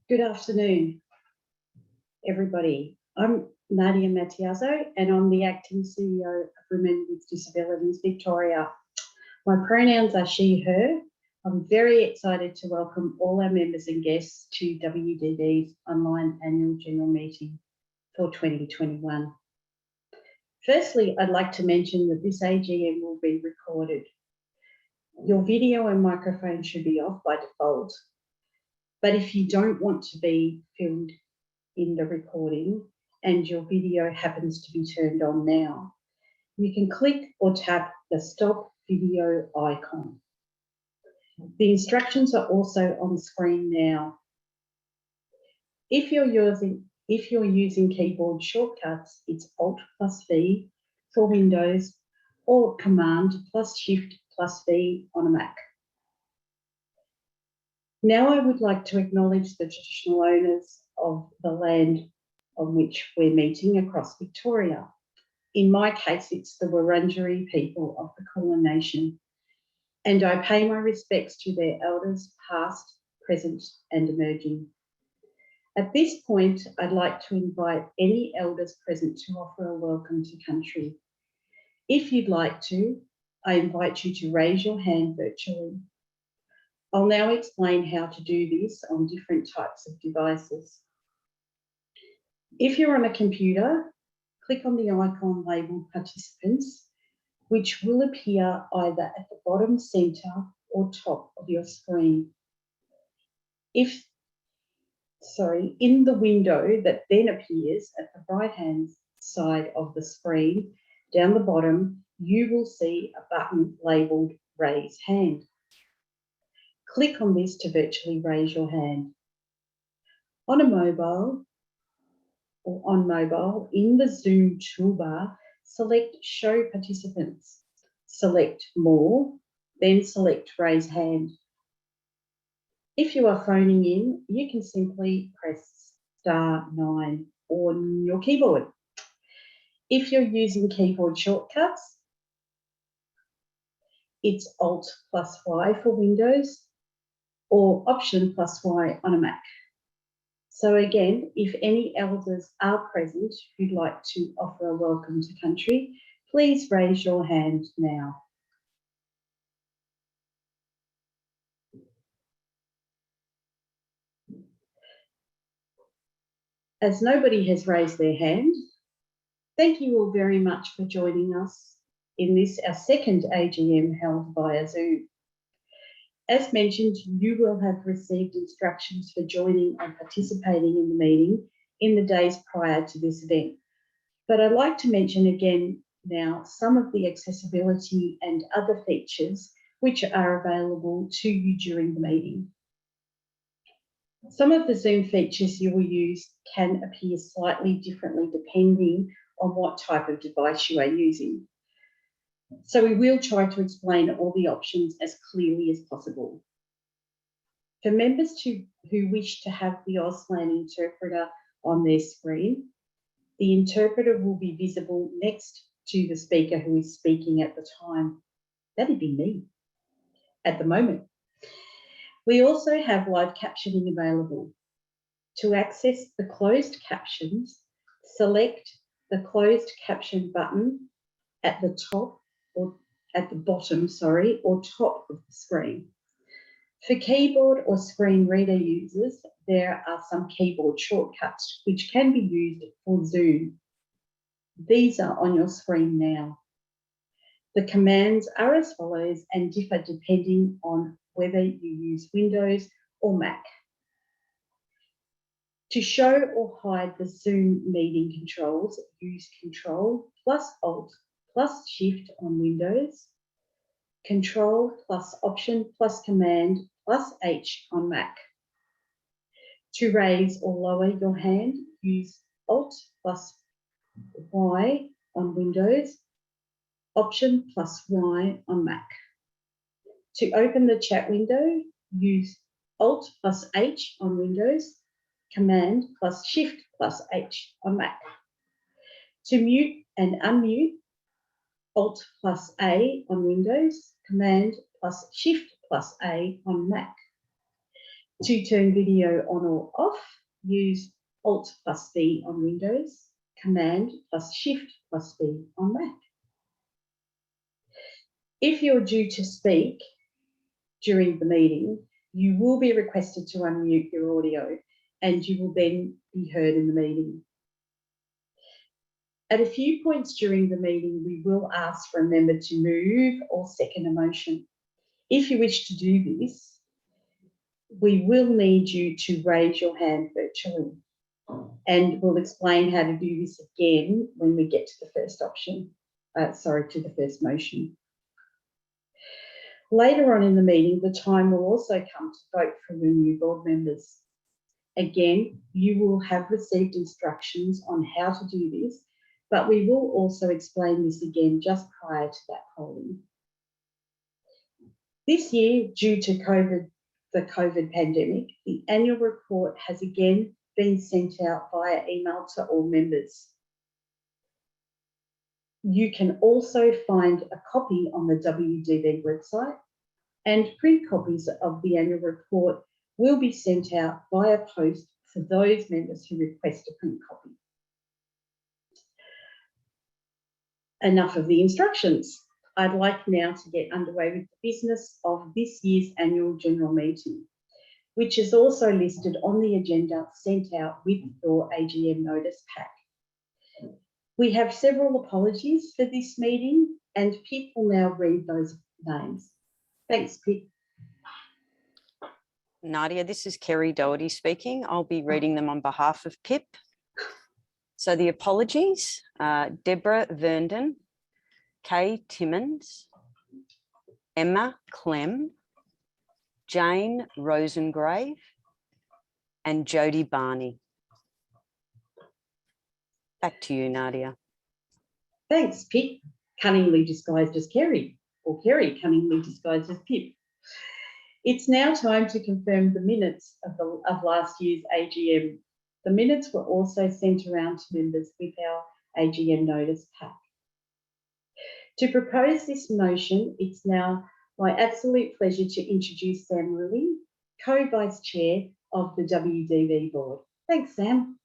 Good afternoon, everybody. I'm Nadia Mattiazzo and I'm the Acting CEO of Women with Disabilities Victoria. My pronouns are she, her. I'm very excited to welcome all our members and guests to WDV's online annual general meeting for 2021. Firstly, I'd like to mention that this AGM will be recorded. Your video and microphone should be off by default. But if you don't want to be filmed in the recording and your video happens to be turned on now, you can click or tap the stop video icon. The instructions are also on screen now. If you're using keyboard shortcuts, it's Alt+V for Windows or Command+Shift+V on a Mac. Now I would like to acknowledge the traditional owners of the land on which we're meeting across Victoria. In my case, it's the Wurundjeri people of the Kulin Nation, and I pay my respects to their elders past, present and emerging. At this point, I'd like to invite any elders present to offer a welcome to country. If you'd like to, I invite you to raise your hand virtually. I'll now explain how to do this on different types of devices. If you're on a computer, click on the icon labelled Participants, which will appear either at the bottom centre or top of your screen. In the window that then appears at the right-hand side of the screen, down the bottom, you will see a button labelled Raise Hand. Click on this to virtually raise your hand. On mobile, in the Zoom toolbar, select Show Participants. Select More, then select Raise Hand. If you are phoning in, you can simply press *9 on your keyboard. If you're using keyboard shortcuts, it's Alt+Y for Windows or Option+Y on a Mac. So again, if any elders are present who'd like to offer a welcome to country, please raise your hand now. As nobody has raised their hand, thank you all very much for joining us in this, our second AGM held via Zoom. As mentioned, you will have received instructions for joining and participating in the meeting in the days prior to this event. But I'd like to mention again now some of the accessibility and other features which are available to you during the meeting. Some of the Zoom features you will use can appear slightly differently depending on what type of device you are using. So we will try to explain all the options as clearly as possible. For members who wish to have the Auslan interpreter on their screen, the interpreter will be visible next to the speaker who is speaking at the time. That'd be me at the moment. We also have live captioning available. To access the closed captions, select the closed caption button at the top or at the bottom, or top of the screen. For keyboard or screen reader users, there are some keyboard shortcuts which can be used for Zoom. These are on your screen now. The commands are as follows and differ depending on whether you use Windows or Mac. To show or hide the Zoom meeting controls, use Control+Alt+Shift on Windows, Control+Option+Command+H on Mac. To raise or lower your hand, use Alt+Y on Windows, Option+Y on Mac. To open the chat window, use Alt+H on Windows, Command+Shift+H on Mac. To mute and unmute, Alt+A on Windows, Command+Shift+A on Mac. To turn video on or off, use Alt plus V on Windows, Command plus Shift plus V on Mac. If you're due to speak during the meeting, you will be requested to unmute your audio and you will then be heard in the meeting. At a few points during the meeting, we will ask for a member to move or second a motion. If you wish to do this, we will need you to raise your hand virtually, and we'll explain how to do this again when we get to the first option, to the first motion. Later on in the meeting, the time will also come to vote for the new board members. Again, you will have received instructions on how to do this, but we will also explain this again just prior to that polling. This year, due to the COVID pandemic, the annual report has again been sent out via email to all members. You can also find a copy on the WDV website, and print copies of the annual report will be sent out via post for those members who request a print copy. Enough of the instructions. I'd like now to get underway with the business of this year's annual general meeting, which is also listed on the agenda sent out with your AGM notice pack. We have several apologies for this meeting, and Pip will now read those names. Thanks, Pip. Nadia, this is Kerry Doherty speaking. I'll be reading them on behalf of Pip. So the apologies, Deborah Vernden, Kay Timmins, Emma Clem, Jane Rosengrave, and Jodie Barney. Back to you, Nadia. Thanks, Pip, cunningly disguised as Kerry, or Kerry cunningly disguised as Pip. It's now time to confirm the minutes of last year's AGM. The minutes were also sent around to members with our AGM notice pack. To propose this motion, it's now my absolute pleasure to introduce Sam Lilly, Co-Vice Chair of the WDV Board. Thanks, Sam.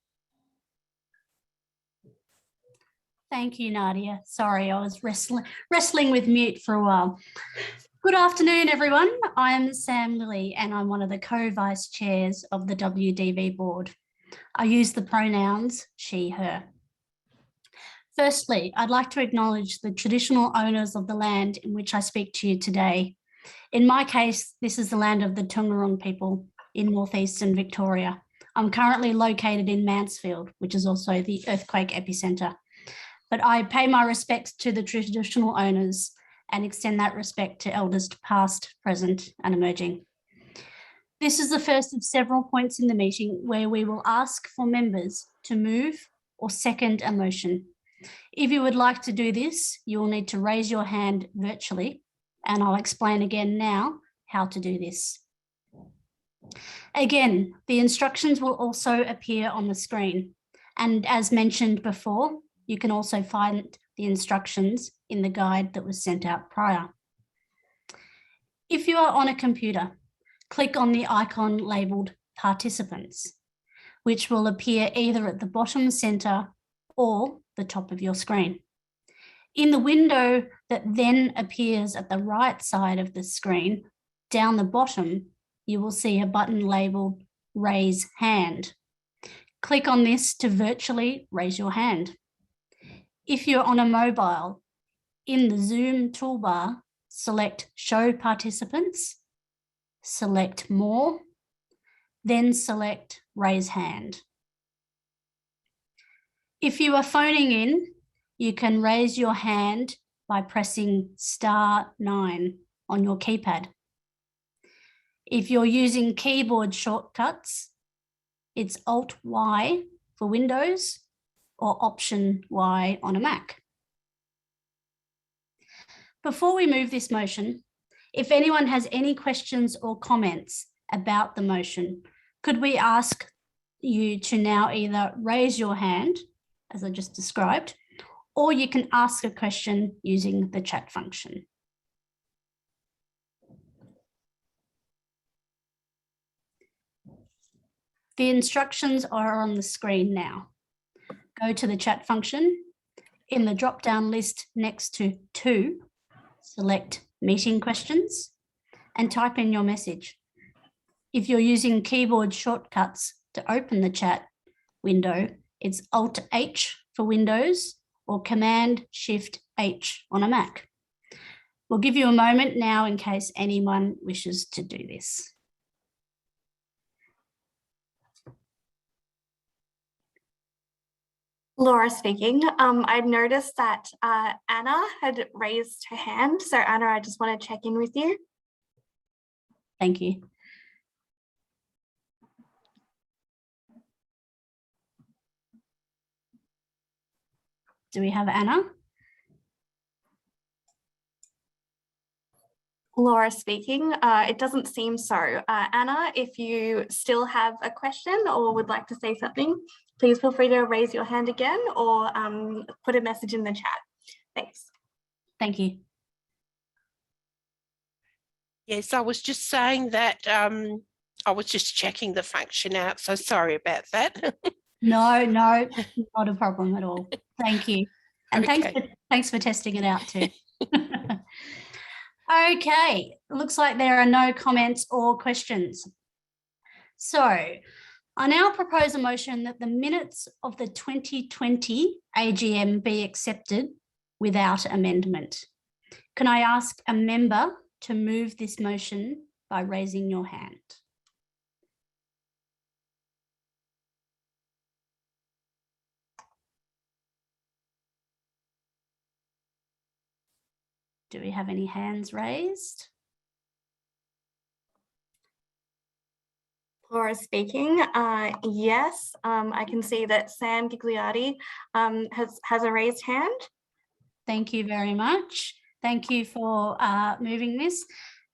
Thank you, Nadia. Sorry, I was wrestling with mute for a while. Good afternoon, everyone. I'm Sam Lilly, and I'm one of the co-vice chairs of the WDV Board. I use the pronouns she, her. Firstly, I'd like to acknowledge the traditional owners of the land in which I speak to you today. In my case, this is the land of the Taungurung people in northeastern Victoria. I'm currently located in Mansfield, which is also the earthquake epicentre. But I pay my respects to the traditional owners and extend that respect to elders past, present and emerging. This is the first of several points in the meeting where we will ask for members to move or second a motion. If you would like to do this, you will need to raise your hand virtually, and I'll explain again now how to do this. Again, the instructions will also appear on the screen, and as mentioned before, you can also find the instructions in the guide that was sent out prior. If you are on a computer, click on the icon labelled Participants, which will appear either at the bottom centre or the top of your screen. In the window that then appears at the right side of the screen, down the bottom, you will see a button labelled Raise Hand. Click on this to virtually raise your hand. If you're on a mobile, in the Zoom toolbar, select Show Participants, select More, then select Raise Hand. If you are phoning in, you can raise your hand by pressing *9 on your keypad. If you're using keyboard shortcuts, it's Alt-Y for Windows or Option-Y on a Mac. Before we move this motion, if anyone has any questions or comments about the motion, could we ask you to now either raise your hand, as I just described, or you can ask a question using the chat function. The instructions are on the screen now. Go to the chat function. In the drop-down list next to, select meeting questions and type in your message. If you're using keyboard shortcuts to open the chat window, it's Alt-H for Windows or Command-Shift-H on a Mac. We'll give you a moment now in case anyone wishes to do this. Laura speaking. I've noticed that Anna had raised her hand. So Anna, I just want to check in with you. Thank you. Do we have Anna? Laura speaking. It doesn't seem so. Anna, if you still have a question or would like to say something, please feel free to raise your hand again or put a message in the chat. Thanks. Thank you. Yes, I was just saying that I was just checking the function out, so sorry about that. No, not a problem at all. Thank you. And Okay. thanks for testing it out too. Okay, looks like there are no comments or questions. So I now propose a motion that the minutes of the 2020 AGM be accepted without amendment. Can I ask a member to move this motion by raising your hand? Do we have any hands raised? Laura speaking. Yes, I can see that Sam Gigliotti has a raised hand. Thank you very much. Thank you for moving this.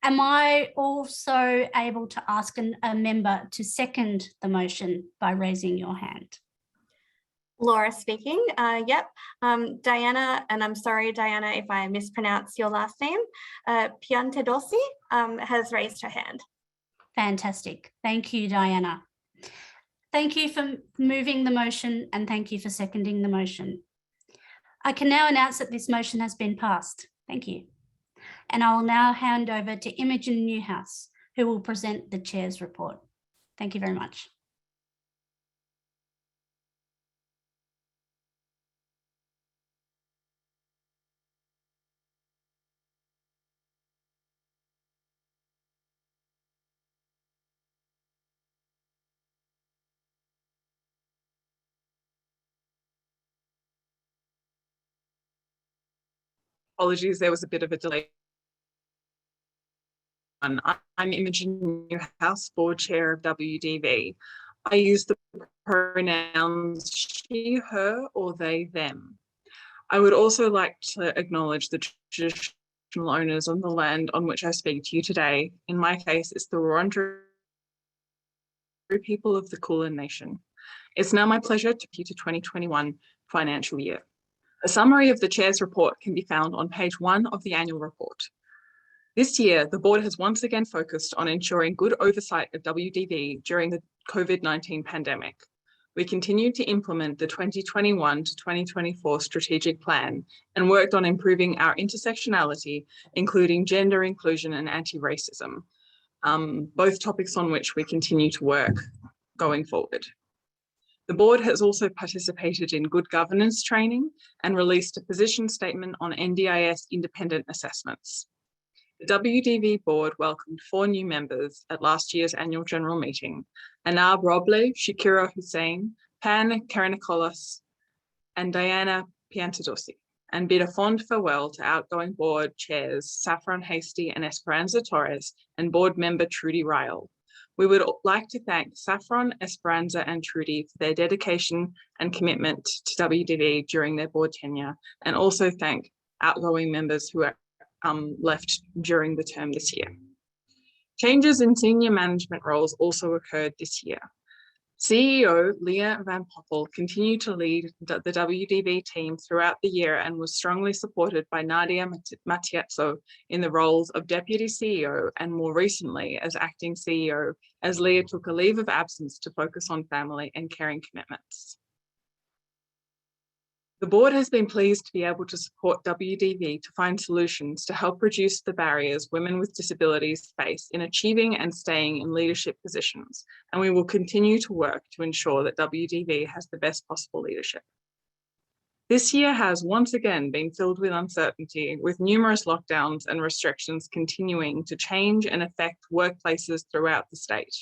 Am I also able to ask a member to second the motion by raising your hand? Laura speaking. Yep. Diana, and I'm sorry, Diana, if I mispronounce your last name, Piantedosi has raised her hand. Fantastic. Thank you, Diana. Thank you for moving the motion and thank you for seconding the motion. I can now announce that this motion has been passed. Thank you. And I will now hand over to Imogen Newhouse, who will present the Chair's report. Thank you very much. Apologies, there was a bit of a delay. I'm Imogen Newhouse, Board Chair of WDV. I use the pronouns she, her, or they, them. I would also like to acknowledge the traditional owners on the land on which I speak to you today. In my case, it's the Wurundjeri people of the Kulin Nation. It's now my pleasure to take you to 2021 financial year. A summary of the Chair's report can be found on page 1 of the annual report. This year, the board has once again focused on ensuring good oversight of WDV during the COVID-19 pandemic. We continued to implement the 2021 to 2024 strategic plan and worked on improving our intersectionality, including gender inclusion and anti-racism, both topics on which we continue to work going forward. The board has also participated in good governance training and released a position statement on NDIS independent assessments. The WDV board welcomed 4 new members at last year's annual general meeting: Anab Roble, Shakira Hussein, Pan Karanikolas, and Diana Piantedosi, and bid a fond farewell to outgoing board chairs Saffron Hasty and Esperanza Torres and board member Trudy Ryle. We would like to thank Saffron, Esperanza, and Trudy for their dedication and commitment to WDV during their board tenure, and also thank outgoing members who are left during the term this year. Changes in senior management roles also occurred this year. CEO Leah Van Poppel continued to lead the WDV team throughout the year and was strongly supported by Nadia Matiazzo in the roles of Deputy CEO and more recently as Acting CEO, as Leah took a leave of absence to focus on family and caring commitments. The board has been pleased to be able to support WDV to find solutions to help reduce the barriers women with disabilities face in achieving and staying in leadership positions, and we will continue to work to ensure that WDV has the best possible leadership. This year has once again been filled with uncertainty, with numerous lockdowns and restrictions continuing to change and affect workplaces throughout the state.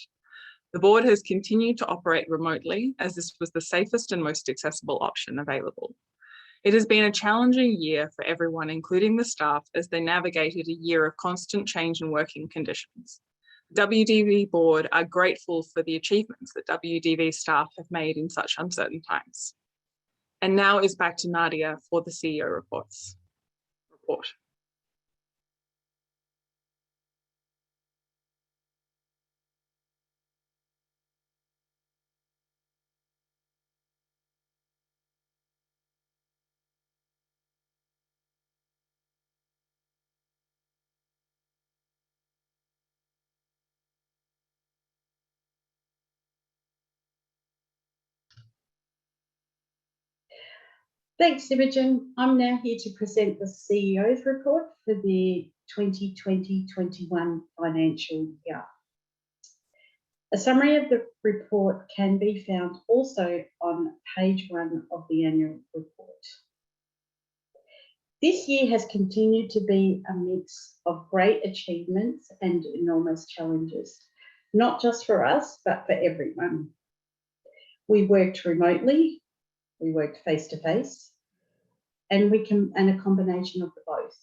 The board has continued to operate remotely as this was the safest and most accessible option available. It has been a challenging year for everyone, including the staff, as they navigated a year of constant change in working conditions. The WDV board are grateful for the achievements that WDV staff have made in such uncertain times. And now is back to Nadia for the CEO report. Thanks, Imogen. I'm now here to present the CEO's report for the 2020-21 financial year. A summary of the report can be found also on page 1 of the annual report. This year has continued to be a mix of great achievements and enormous challenges, not just for us, but for everyone. We worked remotely, we worked face-to-face, and a combination of the both.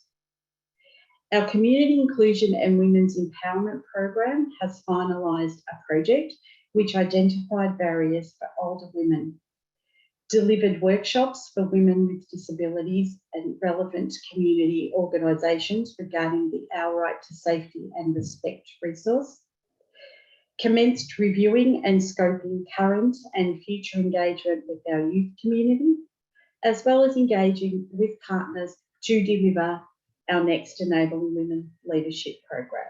Our Community Inclusion and Women's Empowerment Program has finalised a project which identified barriers for older women, delivered workshops for women with disabilities and relevant community organisations regarding the Our Right to Safety and Respect resource, commenced reviewing and scoping current and future engagement with our youth community, as well as engaging with partners to deliver our next Enabling Women Leadership Program.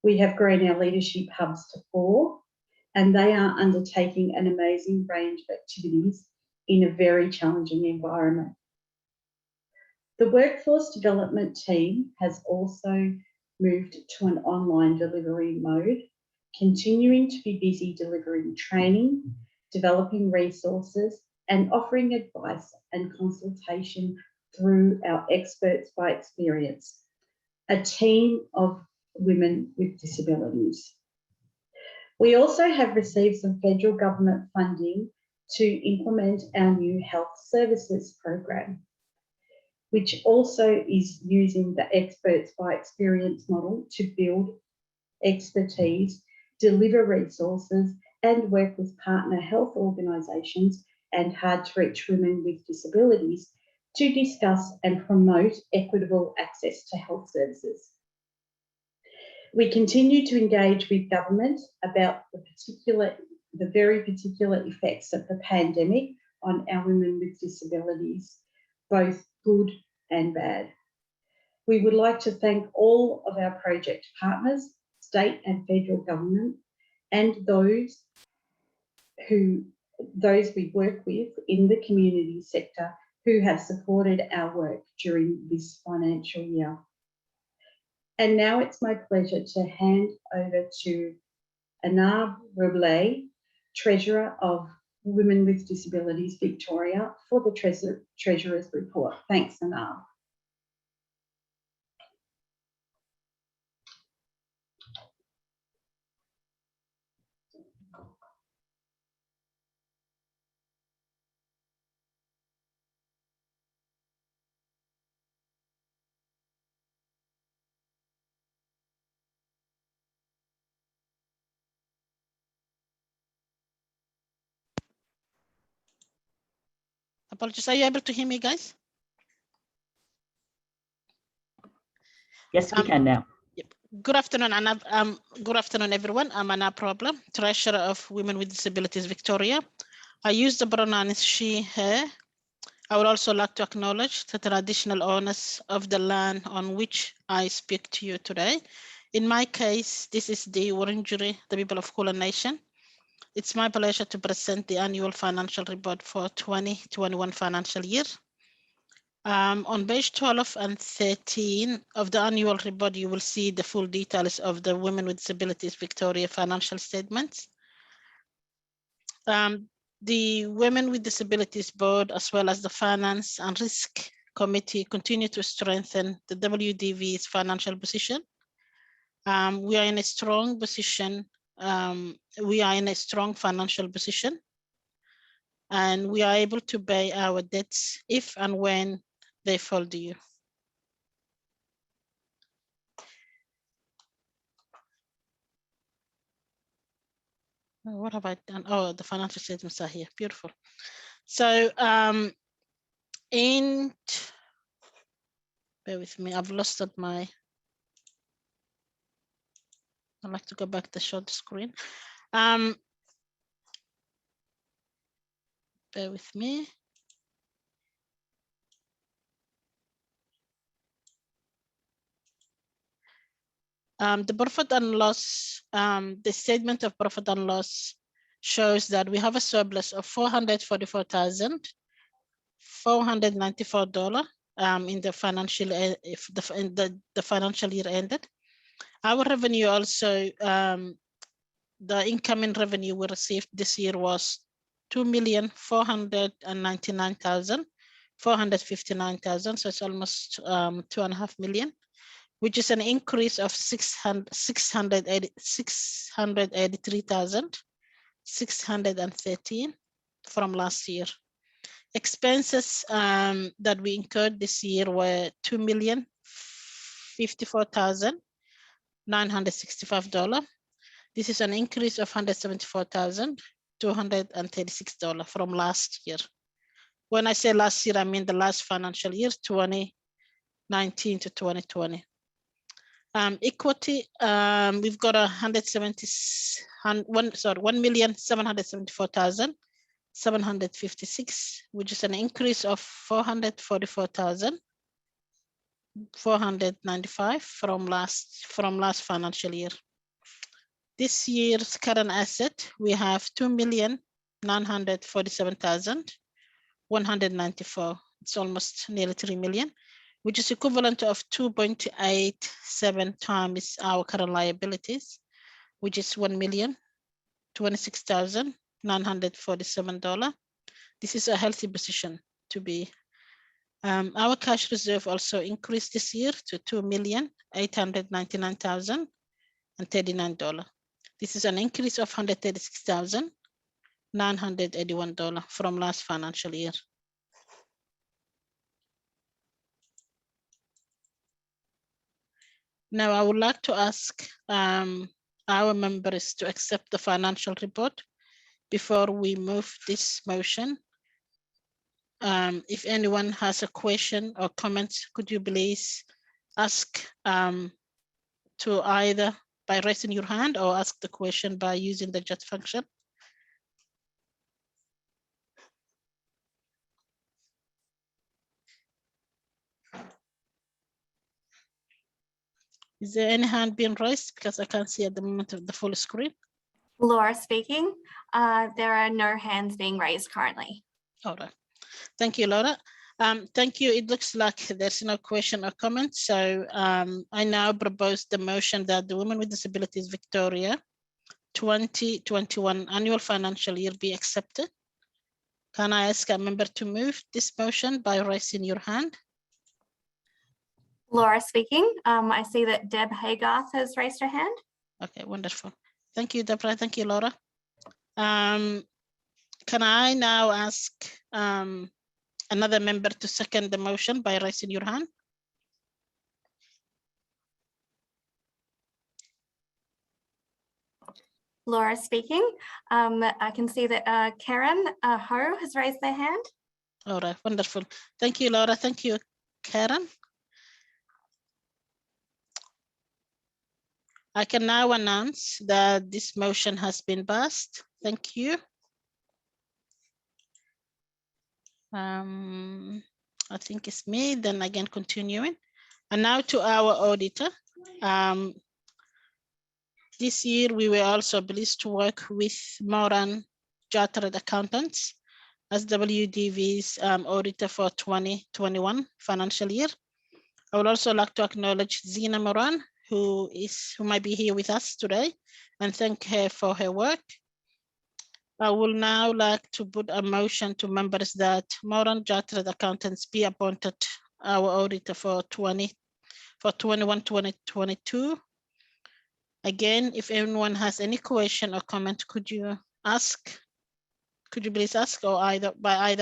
We have grown our leadership hubs to 4, and they are undertaking an amazing range of activities in a very challenging environment. The workforce development team has also moved to an online delivery mode, continuing to be busy delivering training, developing resources, and offering advice and consultation through our Experts by Experience, a team of women with disabilities. We also have received some federal government funding to implement our new health services program, which also is using the Experts by Experience model to build expertise, deliver resources, and work with partner health organisations and hard-to-reach women with disabilities to discuss and promote equitable access to health services. We continue to engage with government about the very particular effects of the pandemic on our women with disabilities, both good and bad. We would like to thank all of our project partners, state and federal government, and those we work with in the community sector who have supported our work during this financial year. And now it's my pleasure to hand over to Anar Roble, Treasurer of Women with Disabilities Victoria, for the Treasurer's report. Thanks, Anar. Apologies, are you able to hear me, guys? Yes, we can now. Yep. Good afternoon, Anna. Good afternoon, everyone. I'm Anna Problem, Treasurer of Women with Disabilities Victoria. I use the pronouns she, her. I would also like to acknowledge the traditional owners of the land on which I speak to you today. In my case, this is the Wurundjeri, the people of Kulin Nation. It's my pleasure to present the annual financial report for 2021 financial year. On page 12 and 13 of the annual report, you will see the full details of the Women with Disabilities Victoria financial statements. The Women with Disabilities Board, as well as the Finance and Risk Committee, continue to strengthen the WDV's financial position. We are in a strong position. We are in a strong financial position, and we are able to pay our debts if and when they fall due. What have I done? Oh, the financial statements are here. Beautiful. So bear with me, I've lost my, I'd like to go back to short screen. Bear with me. The profit and loss, the statement of profit and loss shows that we have a surplus of $444,494 in the financial the financial year ended. Our revenue also, the incoming revenue we received this year was $2,499,459, so it's almost 2.5 million. Which is an increase of 683,613 from last year. Expenses that we incurred this year were $2,054,965. This is an increase of $174,236 from last year. When I say last year, I mean the last financial year, 2019 to 2020. Equity, we've got $1,774,756, which is an increase of $444,495 from last financial year. This year's current asset, we have $2,947,194. It's almost nearly 3 million. Which is equivalent of 2.87 times our current liabilities, which is $1,026,947. This is a healthy position to be. Our cash reserve also increased this year to $2,899,039. This is an increase of $136,981 from last financial year. Now, I would like to ask our members to accept the financial report before we move this motion. If anyone has a question or comments, could you please ask to either by raising your hand or ask the question by using the chat function? Is there any hand being raised? Because I can't see at the moment of the full screen. Laura speaking. There are no hands being raised currently. All right. Thank you, Laura. Thank you. It looks like there's no question or comment. So I now propose the motion that the Women with Disabilities Victoria 2021 annual financial year be accepted. Can I ask a member to move this motion by raising your hand? Laura speaking. I see that Deb Haygarth has raised her hand. Okay, wonderful. Thank you, Deborah. Thank you, Laura. Can I now ask another member to second the motion by raising your hand? Laura speaking. I can see that Karen Ho has raised their hand. All right, wonderful. Thank you, Laura. Thank you, Karen. I can now announce that this motion has been passed. Thank you. I think it's me, then again continuing. And now to our auditor. This year, we were also pleased to work with Moran Chartered Accountants as WDV's auditor for 2021 financial year. I would also like to acknowledge Zina Moran, who might be here with us today, and thank her for her work. I will now like to put a motion to members that Moran Chartered Accountants be appointed our auditor for 2021-2022. Again, if anyone has any question or comment, could you please ask, or either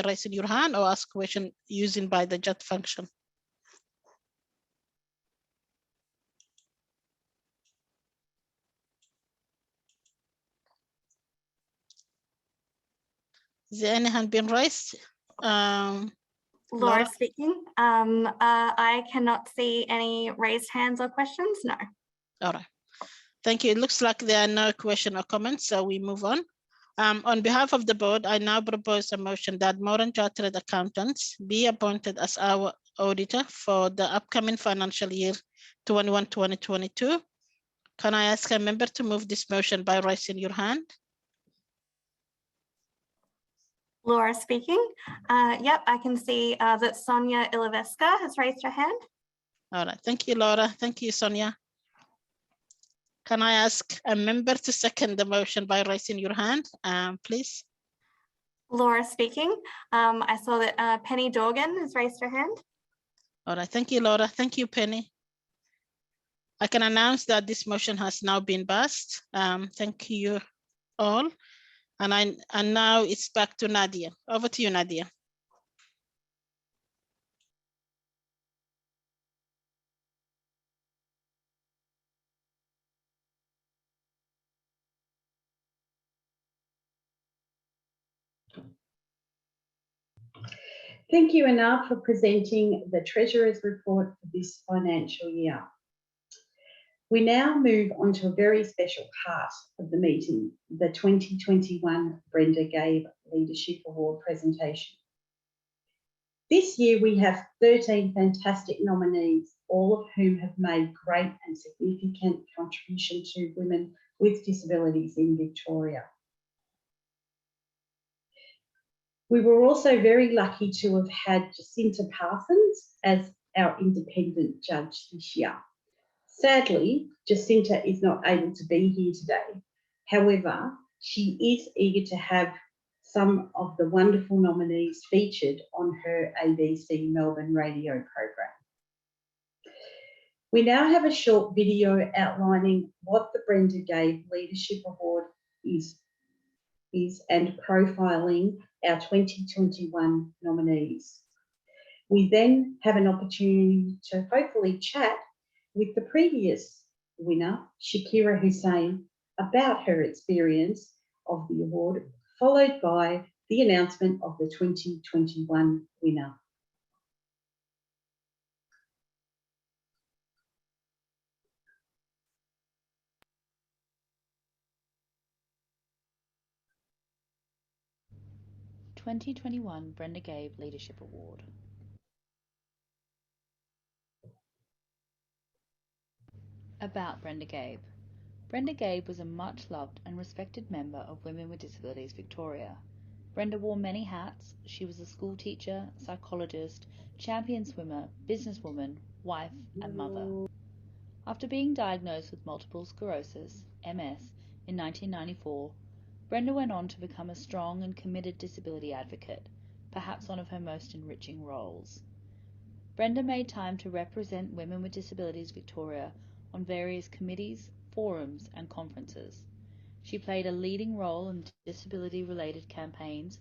raising your hand or ask question using by the chat function. Is there any hand being raised? Laura speaking. I cannot see any raised hands or questions. No. All right. Thank you. It looks like there are no questions or comments, so we move on. On behalf of the board, I now propose a motion that Moran Chartered Accountants be appointed as our auditor for the upcoming financial year 2021-2022. Can I ask a member to move this motion by raising your hand? Laura speaking. Yep, I can see that Sonia Ilaveska has raised her hand. All right. Thank you, Laura. Thank you, Sonia. Can I ask a member to second the motion by raising your hand, please? Laura speaking. I saw that Penny Dorgan has raised her hand. All right, thank you, Laura. Thank you, Penny. I can announce that this motion has now been passed. Thank you all. And now it's back to Nadia. Over to you, Nadia. Thank you, Anna, for presenting the Treasurer's Report for this financial year. We now move on to a very special part of the meeting, the 2021 Brenda Gabe Leadership Award presentation. This year we have 13 fantastic nominees, all of whom have made great and significant contribution to women with disabilities in Victoria. We were also very lucky to have had Jacinta Parsons as our independent judge this year. Sadly, Jacinta is not able to be here today. However, she is eager to have some of the wonderful nominees featured on her ABC Melbourne radio program. We now have a short video outlining what the Brenda Gabe Leadership Award is and profiling our 2021 nominees. We then have an opportunity to hopefully chat with the previous winner, Shakira Hussain, about her experience of the award, followed by the announcement of the 2021 winner. "2021 Brenda Gabe Leadership Award. About Brenda Gabe. Brenda Gabe was a much-loved and respected member of Women with Disabilities Victoria. Brenda wore many hats. She was a school teacher, psychologist, champion swimmer, businesswoman, wife and mother. After being diagnosed with multiple sclerosis, MS, in 1994, Brenda went on to become a strong and committed disability advocate, perhaps one of her most enriching roles. Brenda made time to represent Women with Disabilities Victoria on various committees, forums and conferences. She played a leading role in disability-related campaigns,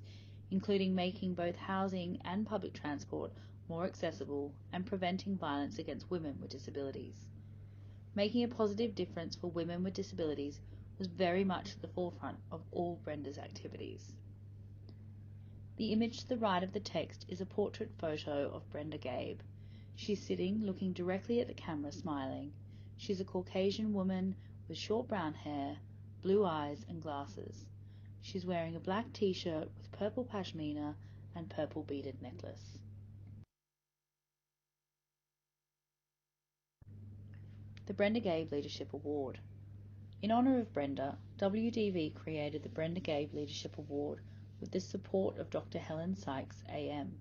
including making both housing and public transport more accessible and preventing violence against women with disabilities. Making a positive difference for women with disabilities was very much at the forefront of all Brenda's activities. The image to the right of the text is a portrait photo of Brenda Gabe. She's sitting, looking directly at the camera, smiling. She's a Caucasian woman with short brown hair, blue eyes and glasses. She's wearing a black t-shirt with purple pashmina and purple beaded necklace. The Brenda Gabe Leadership Award. In honour of Brenda, WDV created the Brenda Gabe Leadership Award with the support of Dr. Helen Sykes AM.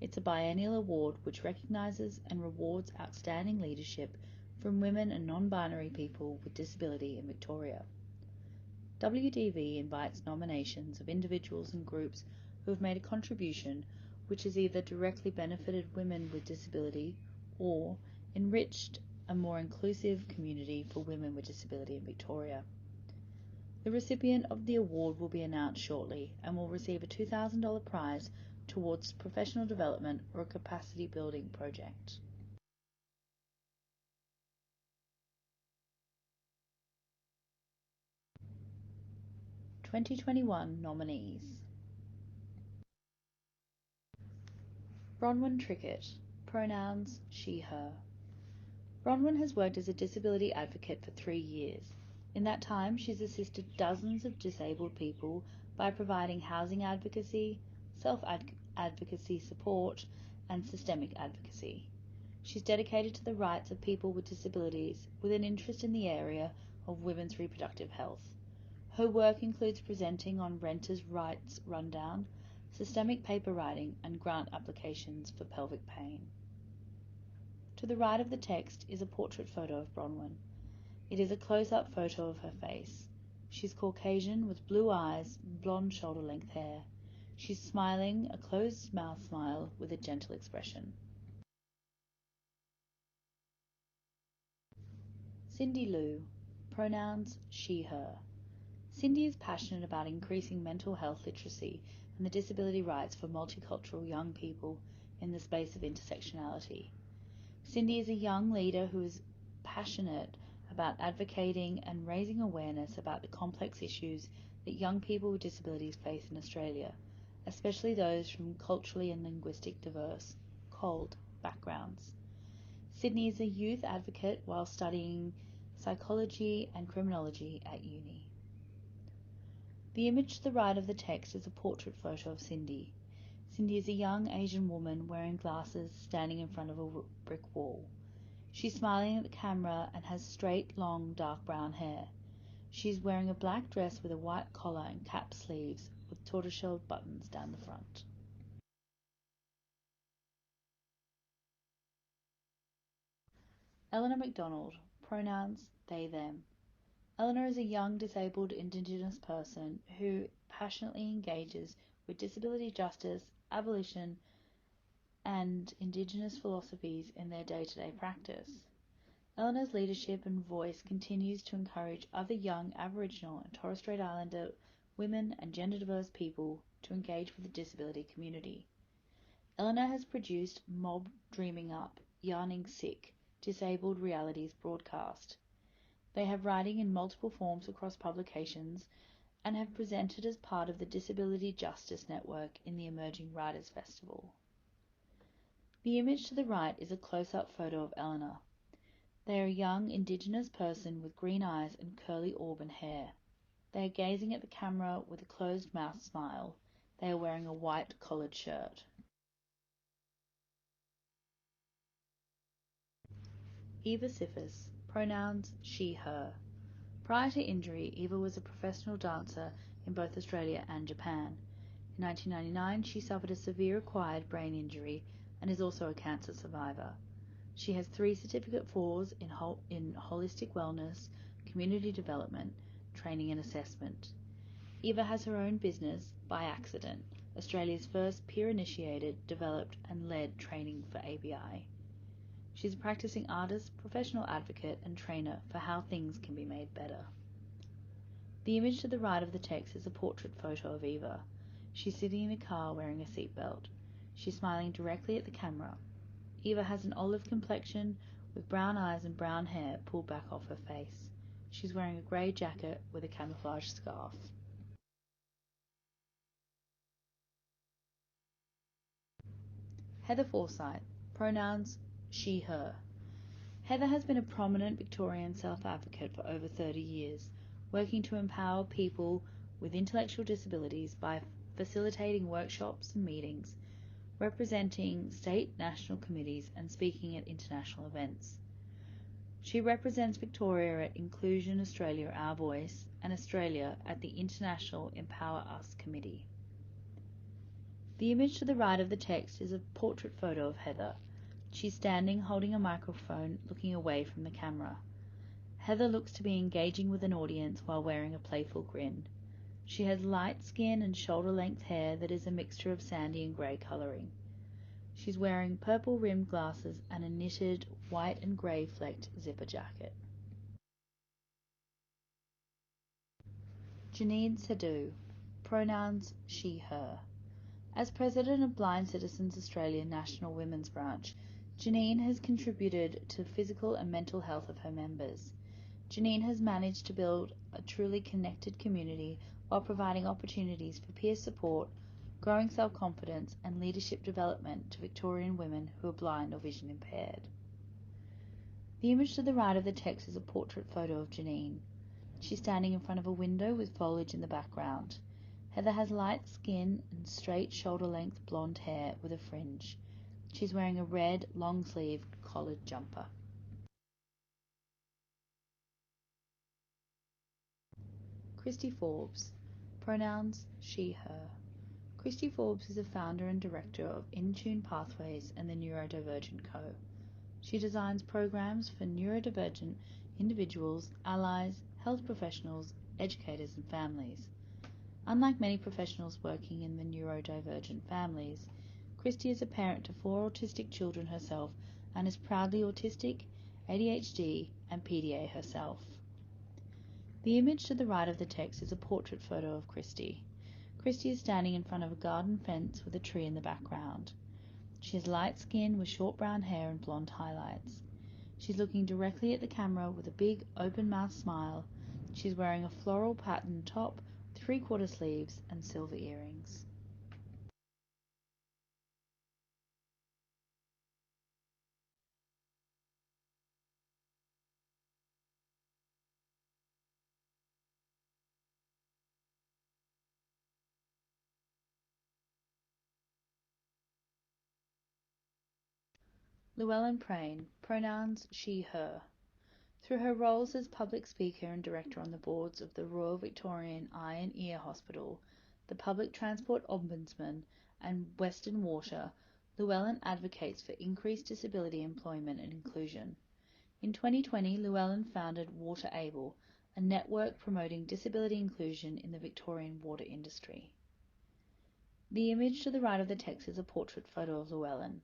It's a biennial award which recognises and rewards outstanding leadership from women and non-binary people with disability in Victoria. WDV invites nominations of individuals and groups who have made a contribution which has either directly benefited women with disability or enriched a more inclusive community for women with disability in Victoria. The recipient of the award will be announced shortly and will receive a $2,000 prize towards professional development or a capacity building project. (2021) nominees. Bronwyn Trickett, pronouns she, her. Bronwyn has worked as a disability advocate for 3 years. In that time, she's assisted dozens of disabled people by providing housing advocacy, self-advocacy support, and systemic advocacy. She's dedicated to the rights of people with disabilities with an interest in the area of women's reproductive health. Her work includes presenting on renters' rights rundown, systemic paper writing, and grant applications for pelvic pain. To the right of the text is a portrait photo of Bronwyn. It is a close-up photo of her face. She's Caucasian with blue eyes, blonde shoulder-length hair. She's smiling, a closed-mouth smile with a gentle expression. Cindy Liu, pronouns she, her. Cindy is passionate about increasing mental health literacy and the disability rights for multicultural young people in the space of intersectionality. Cindy is a young leader who is passionate about advocating and raising awareness about the complex issues that young people with disabilities face in Australia, especially those from culturally and linguistic diverse, COLD, backgrounds. Sydney is a youth advocate while studying psychology and criminology at uni. The image to the right of the text is a portrait photo of Cindy. Cindy is a young Asian woman wearing glasses standing in front of a brick wall. She's smiling at the camera and has straight, long, dark brown hair. She's wearing a black dress with a white collar and cap sleeves with tortoiseshell buttons down the front. Eleanor MacDonald, pronouns they, them. Eleanor is a young disabled Indigenous person who passionately engages with disability justice, abolition, and Indigenous philosophies in their day-to-day practice. Eleanor's leadership and voice continues to encourage other young Aboriginal and Torres Strait Islander women and gender-diverse people to engage with the disability community. Eleanor has produced Mob Dreaming Up, Yarning Sick, Disabled Realities broadcast. They have writing in multiple forms across publications and have presented as part of the Disability Justice Network in the Emerging Writers Festival. The image to the right is a close-up photo of Eleanor. They are a young Indigenous person with green eyes and curly auburn hair. They are gazing at the camera with a closed-mouth smile. They are wearing a white collared shirt. Eva Siffers, pronouns she, her. Prior to injury, Eva was a professional dancer in both Australia and Japan. In 1999, she suffered a severe acquired brain injury and is also a cancer survivor. She has 3 Certificate 4s in Holistic Wellness, Community Development, Training and Assessment. Eva has her own business, By Accident, Australia's first peer-initiated, developed and led training for ABI. She's a practicing artist, professional advocate and trainer for how things can be made better. The image to the right of the text is a portrait photo of Eva. She's sitting in a car wearing a seatbelt. She's smiling directly at the camera. Eva has an olive complexion with brown eyes and brown hair pulled back off her face. She's wearing a grey jacket with a camouflage scarf. Heather Forsyth, pronouns she, her. Heather has been a prominent Victorian self-advocate for over 30 years, working to empower people with intellectual disabilities by facilitating workshops and meetings, representing state, national committees and speaking at international events. She represents Victoria at Inclusion Australia Our Voice and Australia at the International Empower Us Committee. The image to the right of the text is a portrait photo of Heather. She's standing holding a microphone looking away from the camera. Heather looks to be engaging with an audience while wearing a playful grin. She has light skin and shoulder-length hair that is a mixture of sandy and grey colouring. She's wearing purple-rimmed glasses and a knitted white and grey flecked zipper jacket. Janine Sadu, pronouns she, her. As President of Blind Citizens Australia National Women's Branch, Janine has contributed to the physical and mental health of her members. Janine has managed to build a truly connected community while providing opportunities for peer support, growing self-confidence and leadership development to Victorian women who are blind or vision impaired. The image to the right of the text is a portrait photo of Janine. She's standing in front of a window with foliage in the background. Heather has light skin and straight shoulder-length blonde hair with a fringe. She's wearing a red, long-sleeved collared jumper. Christy Forbes, pronouns she, her. Christy Forbes is a founder and director of InTune Pathways and the Neurodivergent Co. She designs programs for neurodivergent individuals, allies, health professionals, educators and families. Unlike many professionals working in the neurodivergent families, Christy is a parent to 4 autistic children herself and is proudly autistic, ADHD and PDA herself. The image to the right of the text is a portrait photo of Christy. Christy is standing in front of a garden fence with a tree in the background. She has light skin with short brown hair and blonde highlights. She's looking directly at the camera with a big open-mouthed smile. She's wearing a floral patterned top, 3/4 sleeves and silver earrings. Llewellyn Prain, pronouns she, her. Through her roles as public speaker and director on the boards of the Royal Victorian Eye and Ear Hospital, the Public Transport Ombudsman and Western Water, Llewellyn advocates for increased disability employment and inclusion. In 2020, Llewellyn founded Water Able, a network promoting disability inclusion in the Victorian water industry. The image to the right of the text is a portrait photo of Llewellyn.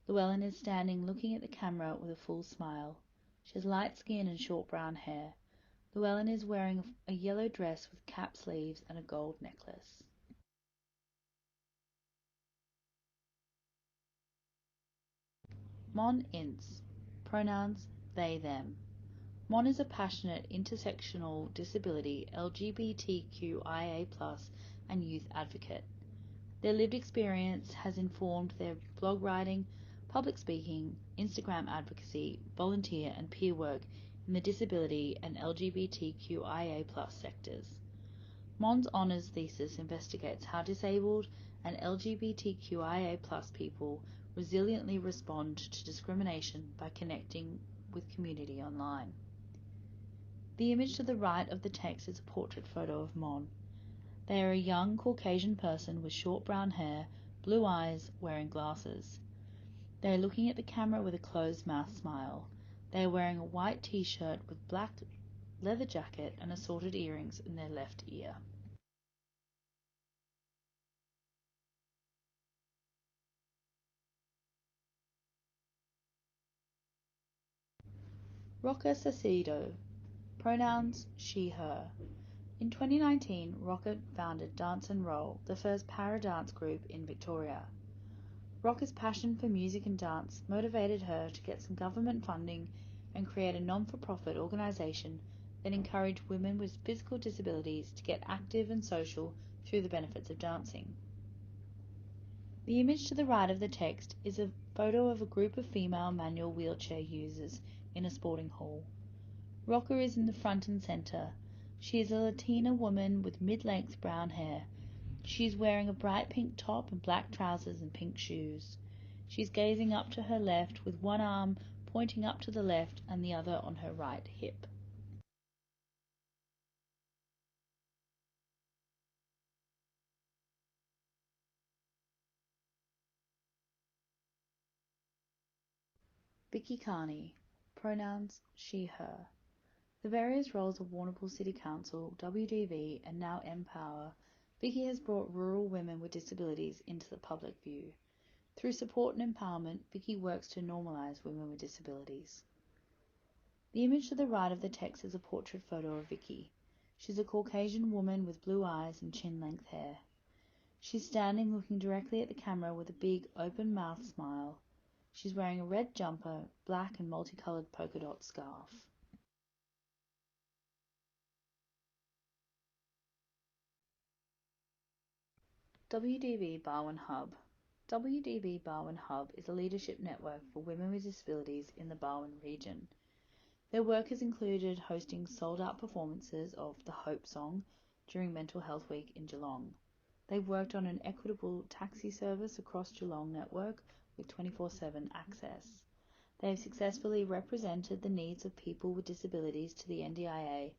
Llewellyn is standing looking at the camera with a full smile. She has light skin and short brown hair. Llewellyn is wearing a yellow dress with cap sleeves and a gold necklace. Mon Ince, pronouns they, them. Mon is a passionate intersectional disability LGBTQIA+ and youth advocate. Their lived experience has informed their blog writing, public speaking, Instagram advocacy, volunteer and peer work in the disability and LGBTQIA+ sectors. Mon's honours thesis investigates how disabled and LGBTQIA+ people resiliently respond to discrimination by connecting with community online. The image to the right of the text is a portrait photo of Mon. They are a young Caucasian person with short brown hair, blue eyes, wearing glasses. They are looking at the camera with a closed-mouthed smile. They are wearing a white t-shirt with black leather jacket and assorted earrings in their left ear. Rocca Sacedo, pronouns she, her. In 2019, Rocca founded Dance and Roll, the first para-dance group in Victoria. Rocca's passion for music and dance motivated her to get some government funding and create a non-for-profit organisation that encouraged women with physical disabilities to get active and social through the benefits of dancing. The image to the right of the text is a photo of a group of female manual wheelchair users in a sporting hall. Rocker is in the front and center. She is a Latina woman with mid-length brown hair. She is wearing a bright pink top and black trousers and pink shoes. She's gazing up to her left with one arm pointing up to the left and the other on her right hip. Vicky Carney, pronouns she, her. The various roles of Warrnambool City Council, WDV and now Empower, Vicky has brought rural women with disabilities into the public view. Through support and empowerment, Vicky works to normalise women with disabilities. The image to the right of the text is a portrait photo of Vicky. She's a Caucasian woman with blue eyes and chin-length hair. She's standing looking directly at the camera with a big, open-mouthed smile. She's wearing a red jumper, black and multicoloured polka dot scarf. WDV Barwon Hub. WDV Barwon Hub is a leadership network for women with disabilities in the Barwon region. Their work has included hosting sold-out performances of the Hope Song during Mental Health Week in Geelong. They've worked on an equitable taxi service across Geelong network with 24/7 access. They have successfully represented the needs of people with disabilities to the NDIA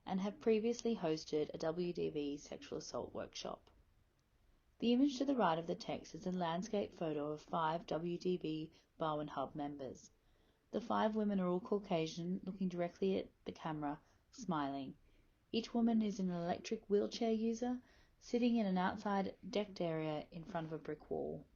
and have previously hosted a WDV sexual assault workshop. The image to the right of the text is a landscape photo of 5 WDV Barwon Hub members. The 5 women are all Caucasian, looking directly at the camera, smiling. Each woman is an electric wheelchair user, sitting in an outside decked area in front of a brick wall.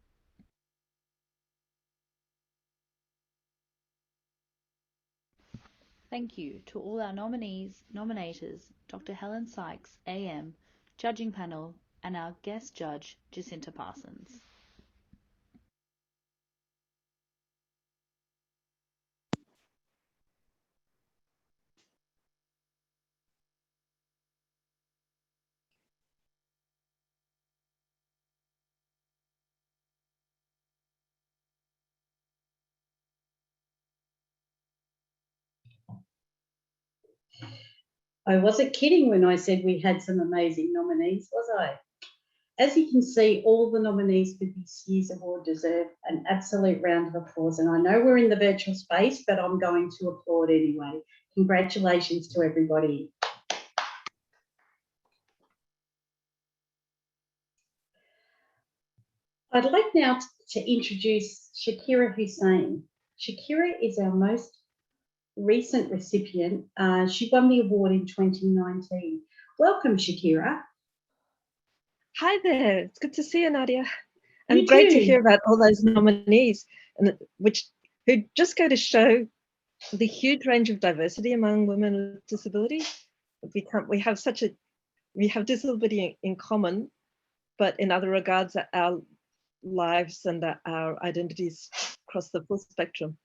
Thank you to all our nominators, Dr. Helen Sykes, AM, judging panel, and our guest judge, Jacinta Parsons. I wasn't kidding when I said we had some amazing nominees, was I? As you can see, all the nominees for this year's award deserve an absolute round of applause. And I know we're in the virtual space, but I'm going to applaud anyway. Congratulations to everybody. I'd like now to introduce Shakira Hussain. Shakira is our most recent recipient. She won the award in 2019. Welcome, Shakira. Hi there. It's good to see you, Nadia. You And great too. to hear about all those nominees, and who just go to show the huge range of diversity among women with disabilities. We have disability in common, but in other regards, our lives and our identities cross the full spectrum.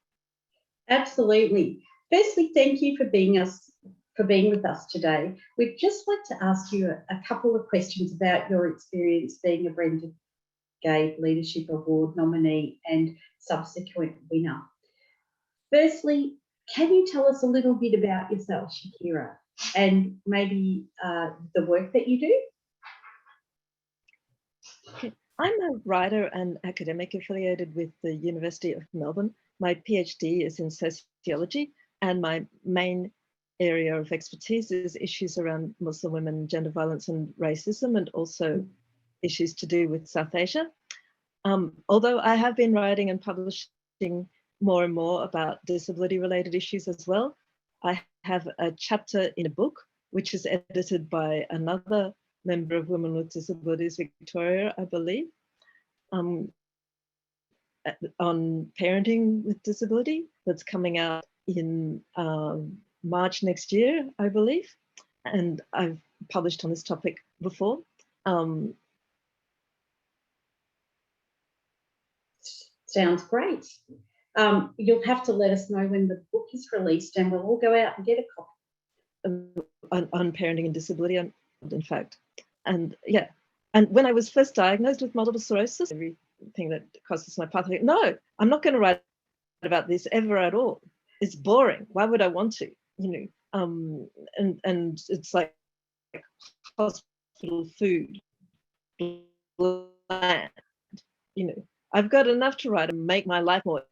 Absolutely. Firstly, thank you for being with us today. We'd just like to ask you a couple of questions about your experience being a Brenda Gabe Leadership Award nominee and subsequent winner. Firstly, can you tell us a little bit about yourself, Shakira, and maybe the work that you do? I'm a writer and academic affiliated with the University of Melbourne. My PhD is in sociology, and my main area of expertise is issues around Muslim women, gender violence and racism, and also issues to do with South Asia. Although I have been writing and publishing more and more about disability-related issues as well, I have a chapter in a book which is edited by another member of Women with Disabilities Victoria, I believe, on parenting with disability, that's coming out in March next year, I believe. And I've published on this topic before. Sounds great. You'll have to let us know when the book is released and we'll all go out and get a copy. On parenting and disability, in fact. And yeah, and when I was first diagnosed with multiple sclerosis, everything that crosses my path, I think, no, I'm not going to write about this ever at all. it's boring. Why would I want to? And it's like hospital food, bland. I've got enough to write and make my life more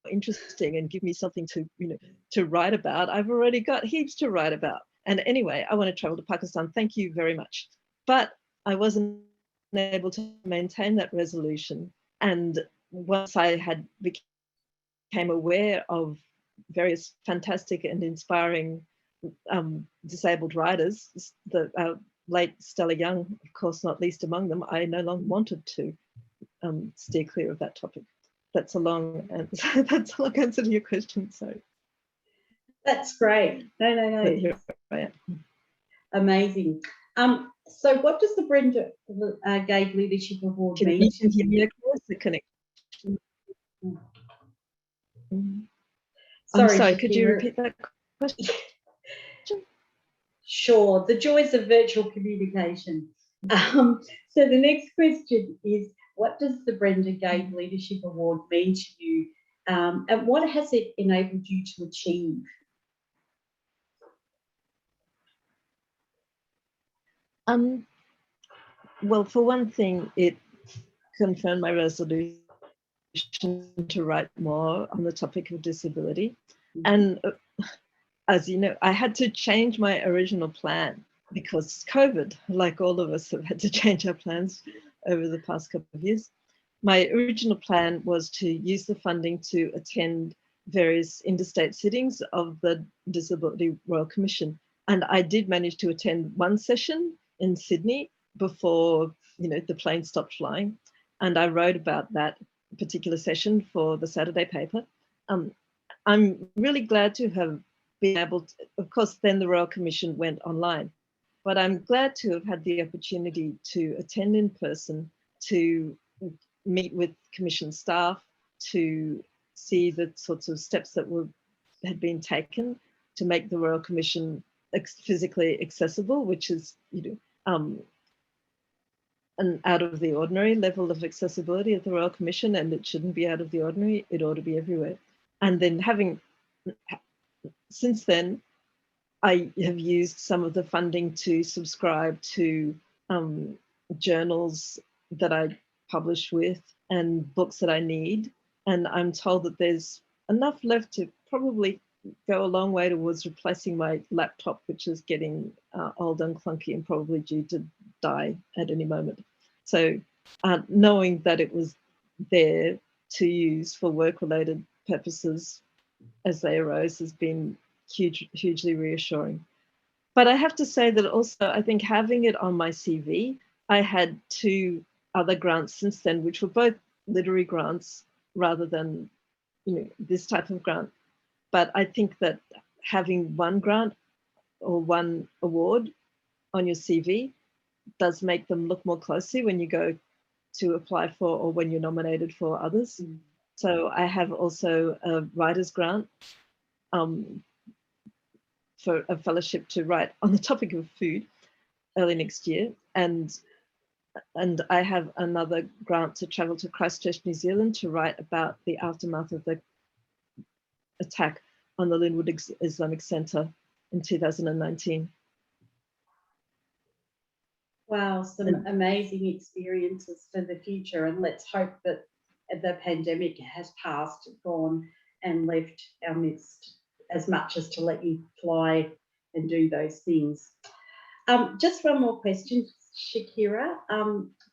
interesting and give me something to write about. I've already got heaps to write about. And anyway, I want to travel to Pakistan. Thank you very much. But I wasn't able to maintain that resolution. And once I became aware of various fantastic and inspiring disabled writers, the late Stella Young, of course, not least among them, I no longer wanted to steer clear of that topic. That's a long answer. That's a long answer to your question. So that's great. No. here I am. Amazing. So what does the Brenda Gabe Leadership Award mean? You can hear me across the connection. Sorry, could you repeat that question? Sure, the joys of virtual communication. So the next question is, what does the Brenda Gabe Leadership Award mean to you, and what has it enabled you to achieve? Well, for one thing, it confirmed my resolution to write more on the topic of disability. And as you know, I had to change my original plan because COVID, like all of us have had to change our plans over the past couple of years. My original plan was to use the funding to attend various interstate sittings of the Disability Royal Commission. And I did manage to attend one session in Sydney before the plane stopped flying. And I wrote about that particular session for the Saturday paper. I'm really glad to have been able to, of course, then the Royal Commission went online, but I'm glad to have had the opportunity to attend in person, to meet with Commission staff, to see the sorts of steps that had been taken to make the Royal Commission physically accessible, which is an out of the ordinary level of accessibility at the Royal Commission, and it shouldn't be out of the ordinary, it ought to be everywhere. And then since then, I have used some of the funding to subscribe to journals that I publish with and books that I need. And I'm told that there's enough left to probably go a long way towards replacing my laptop, which is getting old and clunky and probably due to die at any moment. So knowing that it was there to use for work-related purposes as they arose has been hugely reassuring. But I have to say that also, I think having it on my CV, I had 2 other grants since then, which were both literary grants rather than this type of grant. But I think that having one grant or one award on your CV does make them look more closely when you go to apply for or when you're nominated for others. So I have also a writer's grant for a fellowship to write on the topic of food early next year. And I have another grant to travel to Christchurch, New Zealand to write about the aftermath of the attack on the Linwood Islamic Centre in 2019. Wow, some amazing experiences for the future, and let's hope that the pandemic has passed, gone, and left our midst as much as to let you fly and do those things. Just one more question, Shakira.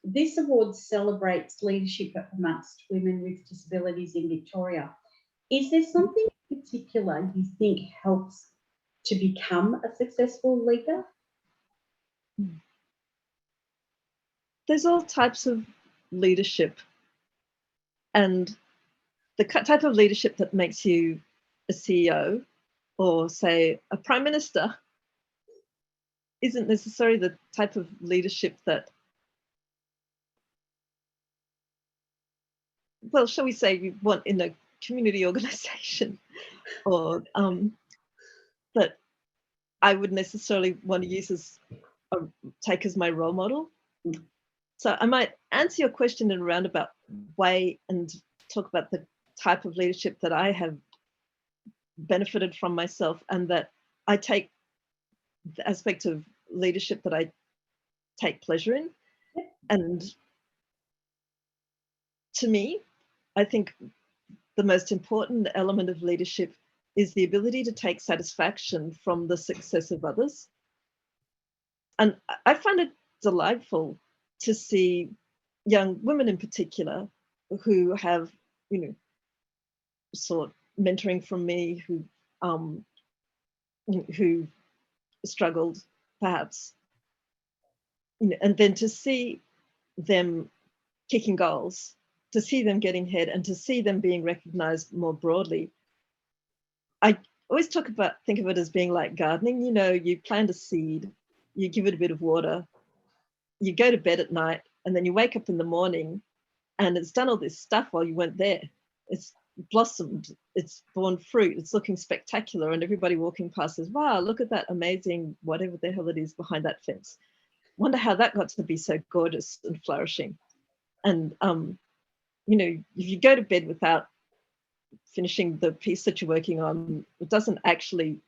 This award celebrates leadership amongst women with disabilities in Victoria. Is there something in particular you think helps to become a successful leader? There's all types of leadership, and the type of leadership that makes you a CEO or, say, a prime minister isn't necessarily the type of leadership that, well, shall we say, you want in a community organization, or that I would necessarily want to use take as my role model. So I might answer your question in a roundabout way and talk about the type of leadership that I have benefited from myself, and that I take the aspect of leadership that I take pleasure in. And to me, I think the most important element of leadership is the ability to take satisfaction from the success of others. And I find it delightful to see young women in particular who have, sought mentoring from me, who struggled perhaps, and then to see them kicking goals, to see them getting ahead, and to see them being recognized more broadly. I always think of it as being like gardening. You plant a seed, you give it a bit of water, you go to bed at night, and then you wake up in the morning and it's done all this stuff while you weren't there. It's blossomed, it's borne fruit, it's looking spectacular, and everybody walking past says, wow, look at that amazing whatever the hell it is behind that fence. Wonder how that got to be so gorgeous and flourishing. And if you go to bed without finishing the piece that you're working on, it doesn't actually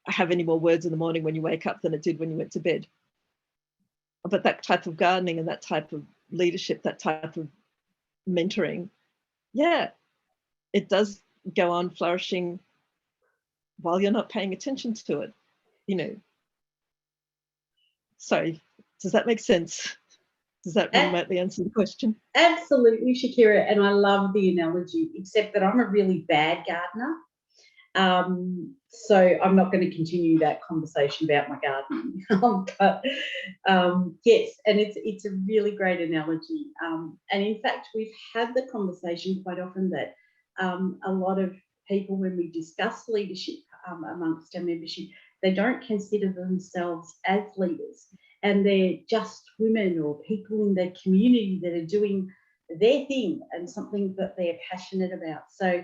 have any more words in the morning when you wake up than it did when you went to bed. But that type of gardening and that type of leadership, that type of mentoring, it does go on flourishing while you're not paying attention to it, Sorry, does that make sense? Does that remotely answer the question? Absolutely, Shakira, and I love the analogy, except that I'm a really bad gardener. So I'm not going to continue that conversation about my gardening. But yes, and it's a really great analogy. And in fact, we've had the conversation quite often that a lot of people, when we discuss leadership amongst our membership, they don't consider themselves as leaders, and they're just women or people in their community that are doing their thing and something that they're passionate about. So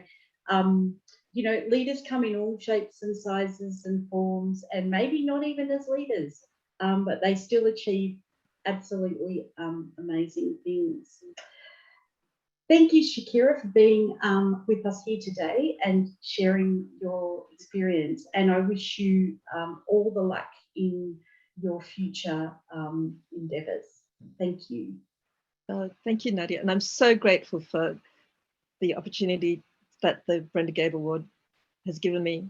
leaders come in all shapes and sizes and forms, and maybe not even as leaders, but they still achieve absolutely amazing things. Thank you, Shakira, for being with us here today and sharing your experience. And I wish you all the luck in your future endeavours. Thank you. Thank you, Nadia. And I'm so grateful for the opportunity that the Brenda Gabe Award has given me.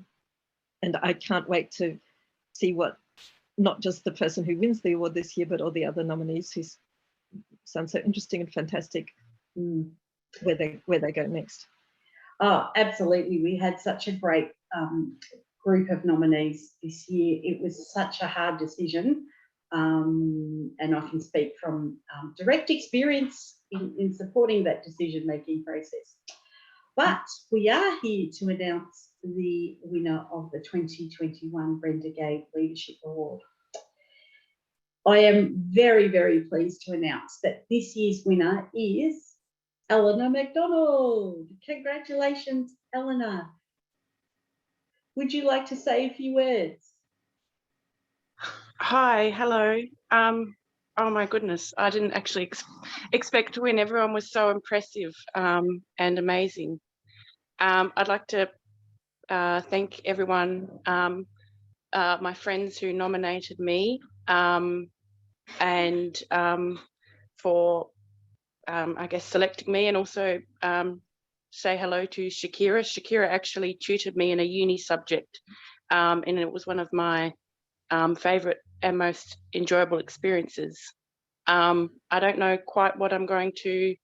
And I can't wait to see what, not just the person who wins the award this year, but all the other nominees who sound so interesting and fantastic, where they go next. Oh, absolutely. We had such a great group of nominees this year. It was such a hard decision. And I can speak from direct experience in supporting that decision-making process. But we are here to announce the winner of the 2021 Brenda Gabe Leadership Award. I am very, very pleased to announce that this year's winner is Eleanor McDonald. Congratulations, Eleanor. Would you like to say a few words? Hi, hello. Oh my goodness, I didn't actually expect to win. Everyone was so impressive and amazing. I'd like to thank everyone, my friends who nominated me, and for, I guess, selecting me, and also say hello to Shakira. Shakira actually tutored me in a uni subject, and it was one of my favourite and most enjoyable experiences. I don't know quite what I'm going to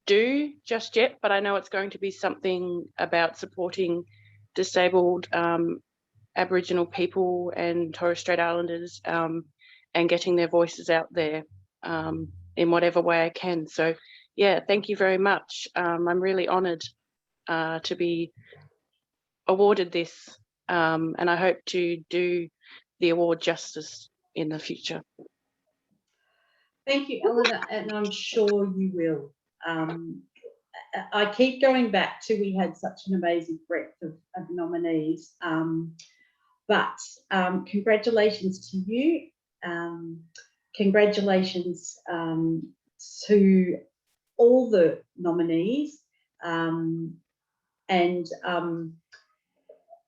do just yet, but I know it's going to be something about supporting disabled Aboriginal people and Torres Strait Islanders, and getting their voices out there in whatever way I can. So yeah, thank you very much. I'm really honoured to be awarded this, and I hope to do the award justice in the future. Thank you, Eleanor, and I'm sure you will. I keep going back to, we had such an amazing breadth of nominees, but congratulations to you. Congratulations to all the nominees. and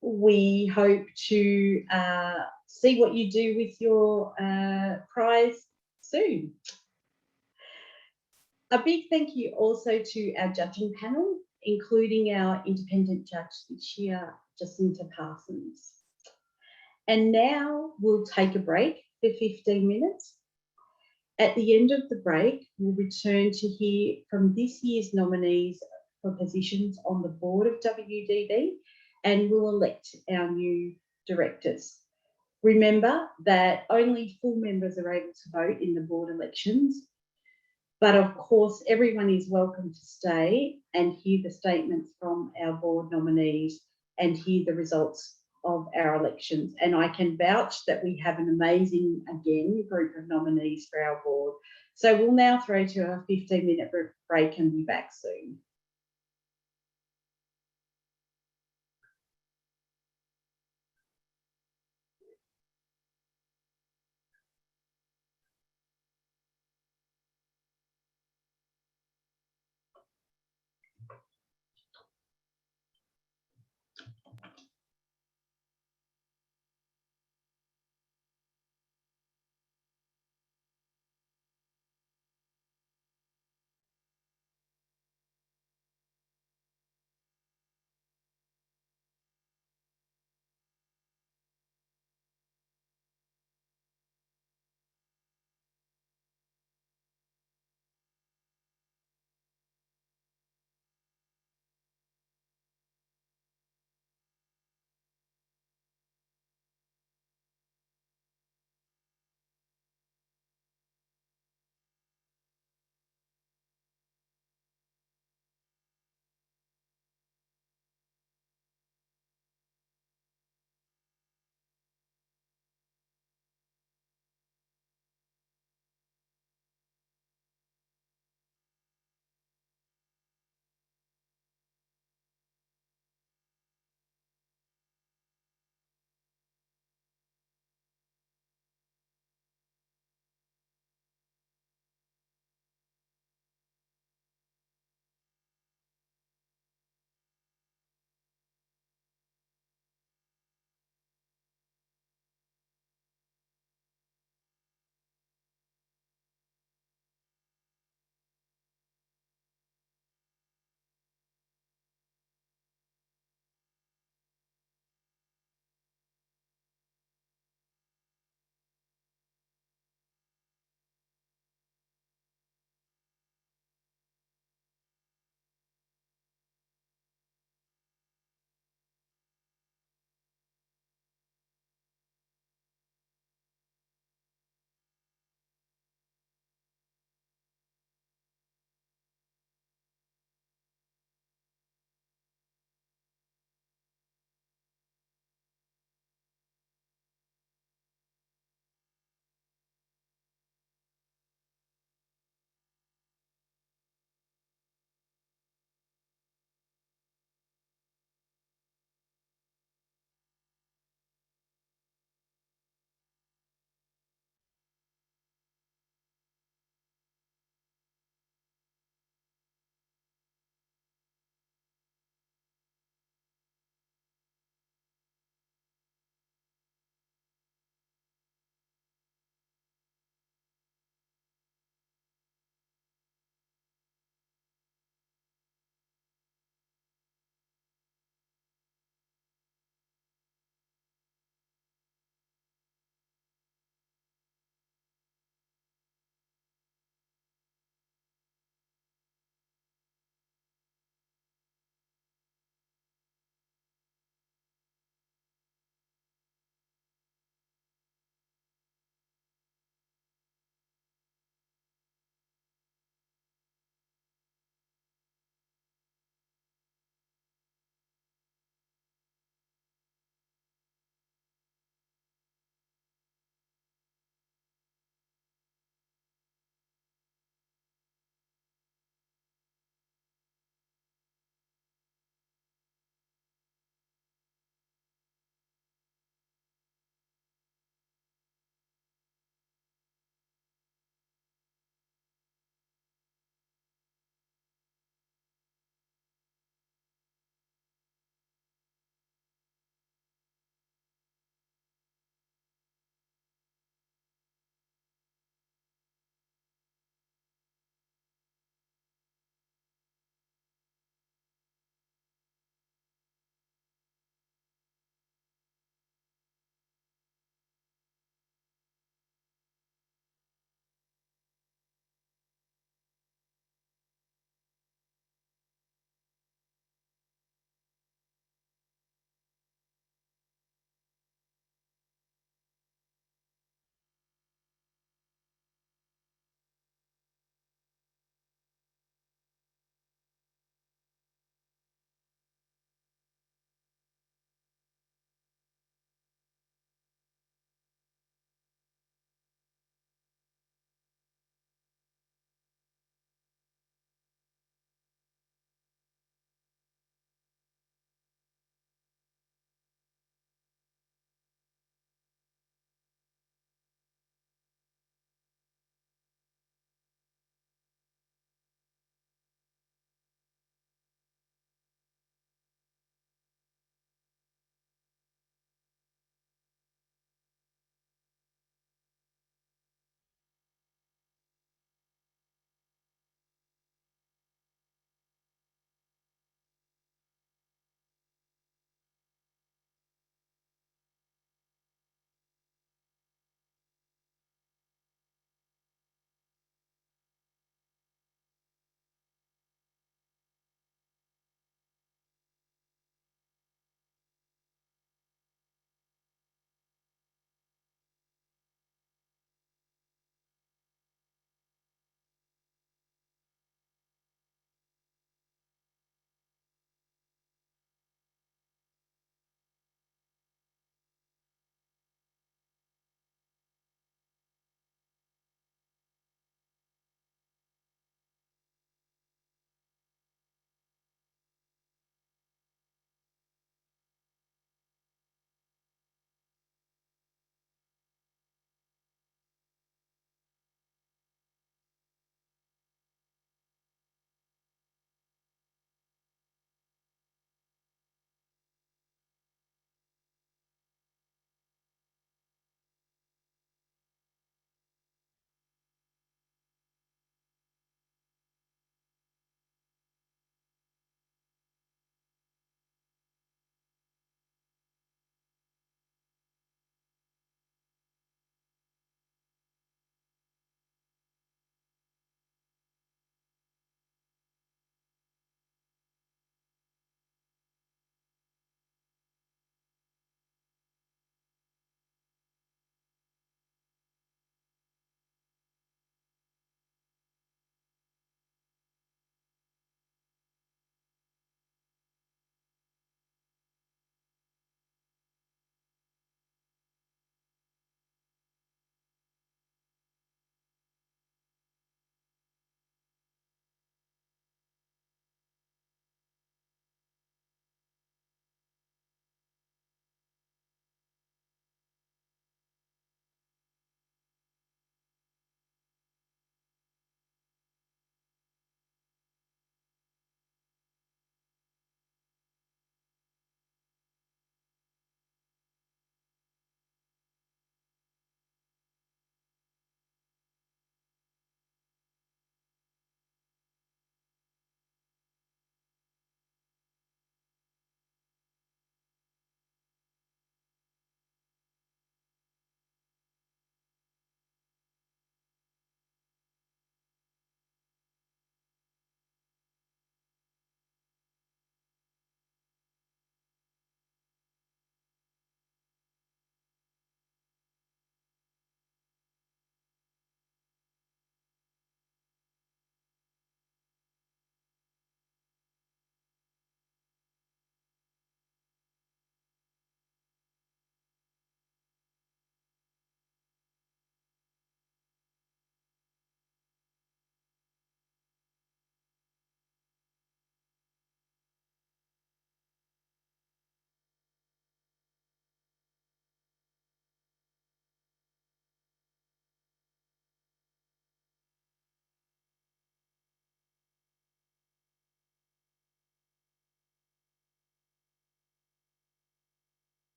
we hope to see what you do with your prize soon. A big thank you also to our judging panel, including our independent judge this year, Jacinta Parsons. And now we'll take a break for 15 minutes. At the end of the break, we'll return to hear from this year's nominees for positions on the board of WDV, and we'll elect our new directors. Remember that only full members are able to vote in the board elections, but of course, everyone is welcome to stay and hear the statements from our board nominees and hear the results of our elections. And I can vouch that we have an amazing, again, group of nominees for our board. So we'll now throw to a 15-minute break and be back soon.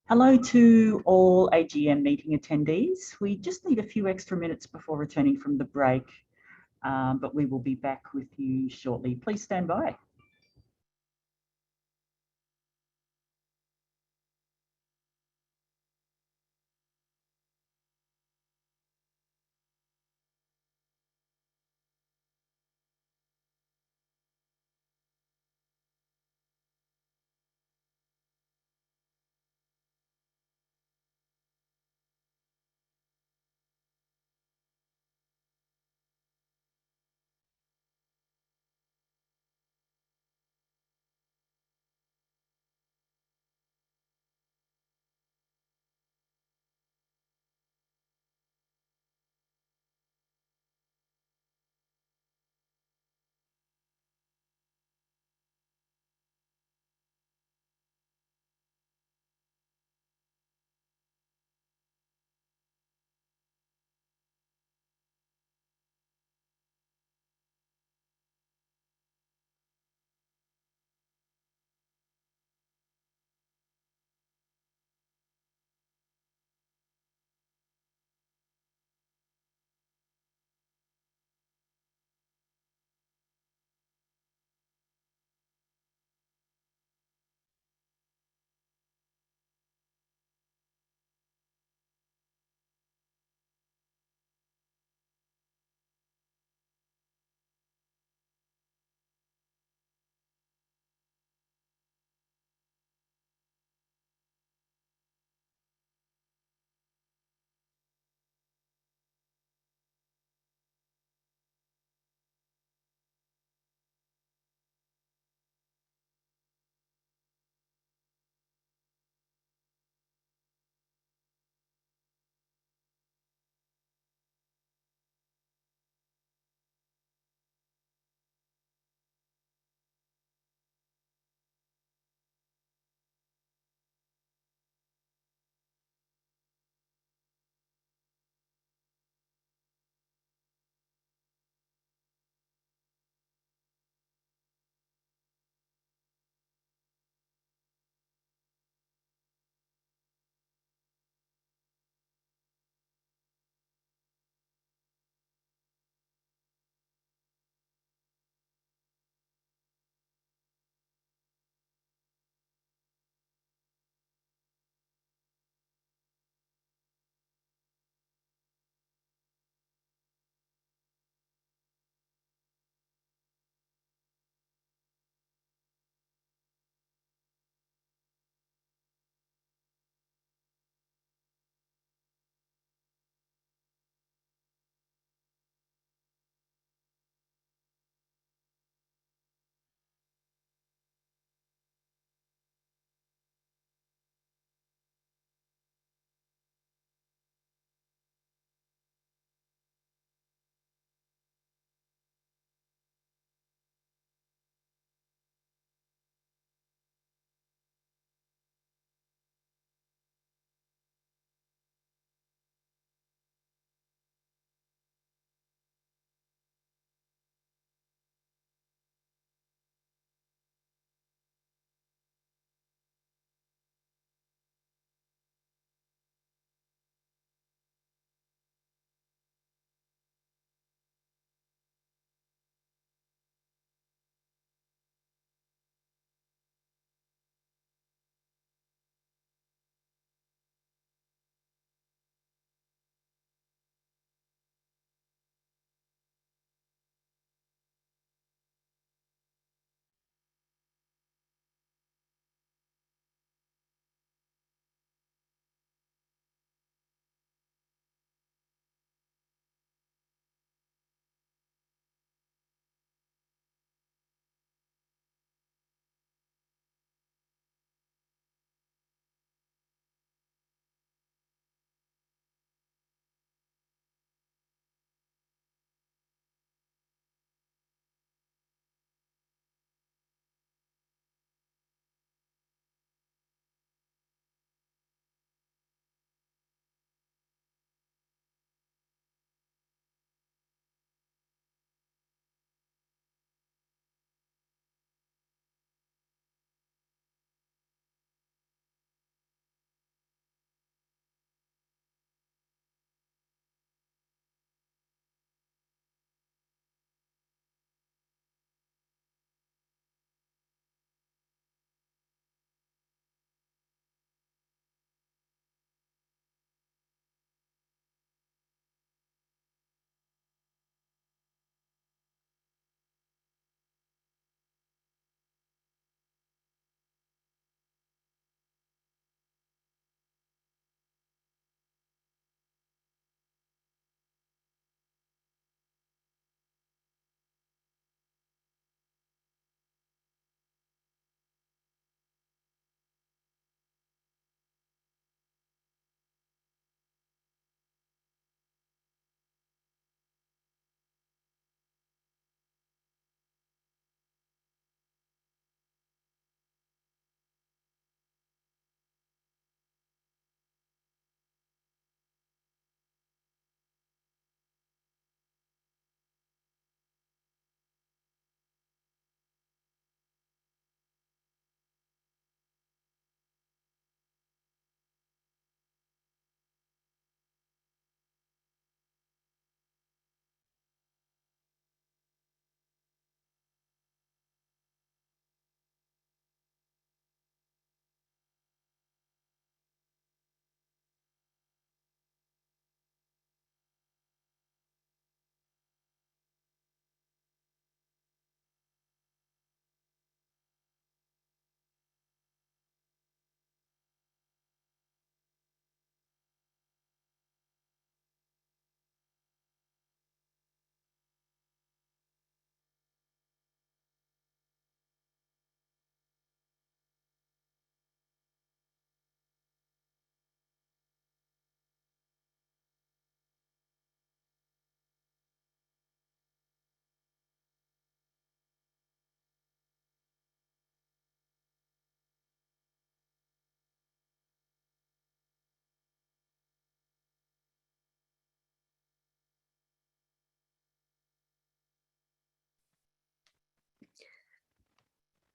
Hello to all AGM meeting attendees. We just need a few extra minutes before returning from the break, but we will be back with you shortly. Please stand by.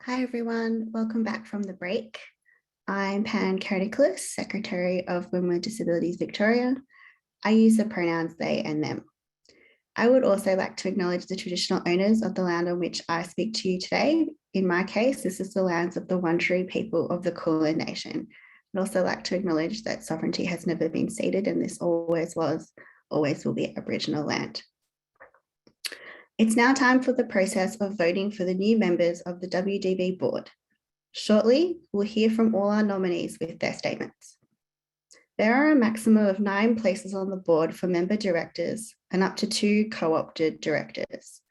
Hi everyone, welcome back from the break. I'm Pan Carniclis, Secretary of Women with Disabilities Victoria. I use the pronouns they and them. I would also like to acknowledge the traditional owners of the land on which I speak to you today. In my case, this is the lands of the Wurundjeri people of the Kulin Nation. I'd also like to acknowledge that sovereignty has never been ceded and this always was, always will be Aboriginal land. It's now time for the process of voting for the new members of the WDV board. Shortly, we'll hear from all our nominees with their statements. There are a maximum of 9 places on the board for member directors and up to 2 co-opted directors.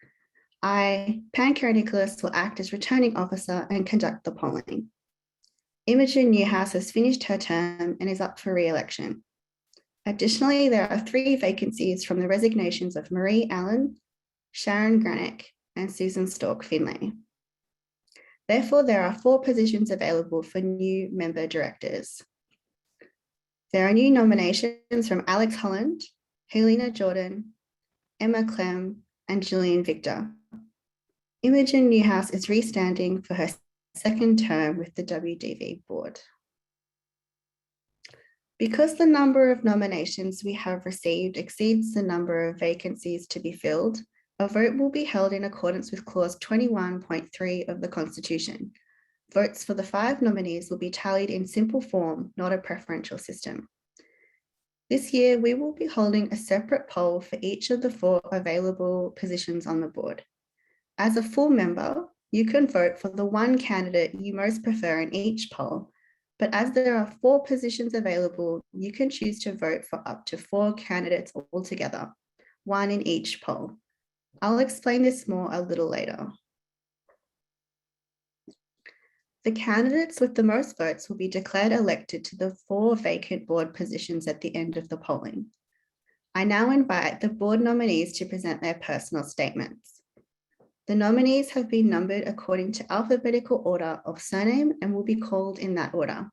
I, Pan Carniclis, will act as returning officer and conduct the polling. Imogen Newhouse has finished her term and is up for re-election. Additionally, there are 3 vacancies from the resignations of Marie Allen, Sharon Granick, and Susan Stork Finlay. Therefore, there are 4 positions available for new member directors. There are new nominations from Alex Holland, Helena Jordan, Emma Clem, and Gillian Victor. Imogen Newhouse is restanding for her 2nd term with the WDV board. Because the number of nominations we have received exceeds the number of vacancies to be filled, a vote will be held in accordance with clause 21.3 of the Constitution. Votes for the 5 nominees will be tallied in simple form, not a preferential system. This year, we will be holding a separate poll for each of the 4 available positions on the board. As a full member, you can vote for the one candidate you most prefer in each poll, but as there are 4 positions available, you can choose to vote for up to 4 candidates altogether, 1 in each poll. I'll explain this more a little later. The candidates with the most votes will be declared elected to the 4 vacant board positions at the end of the polling. I now invite the board nominees to present their personal statements. The nominees have been numbered according to alphabetical order of surname and will be called in that order.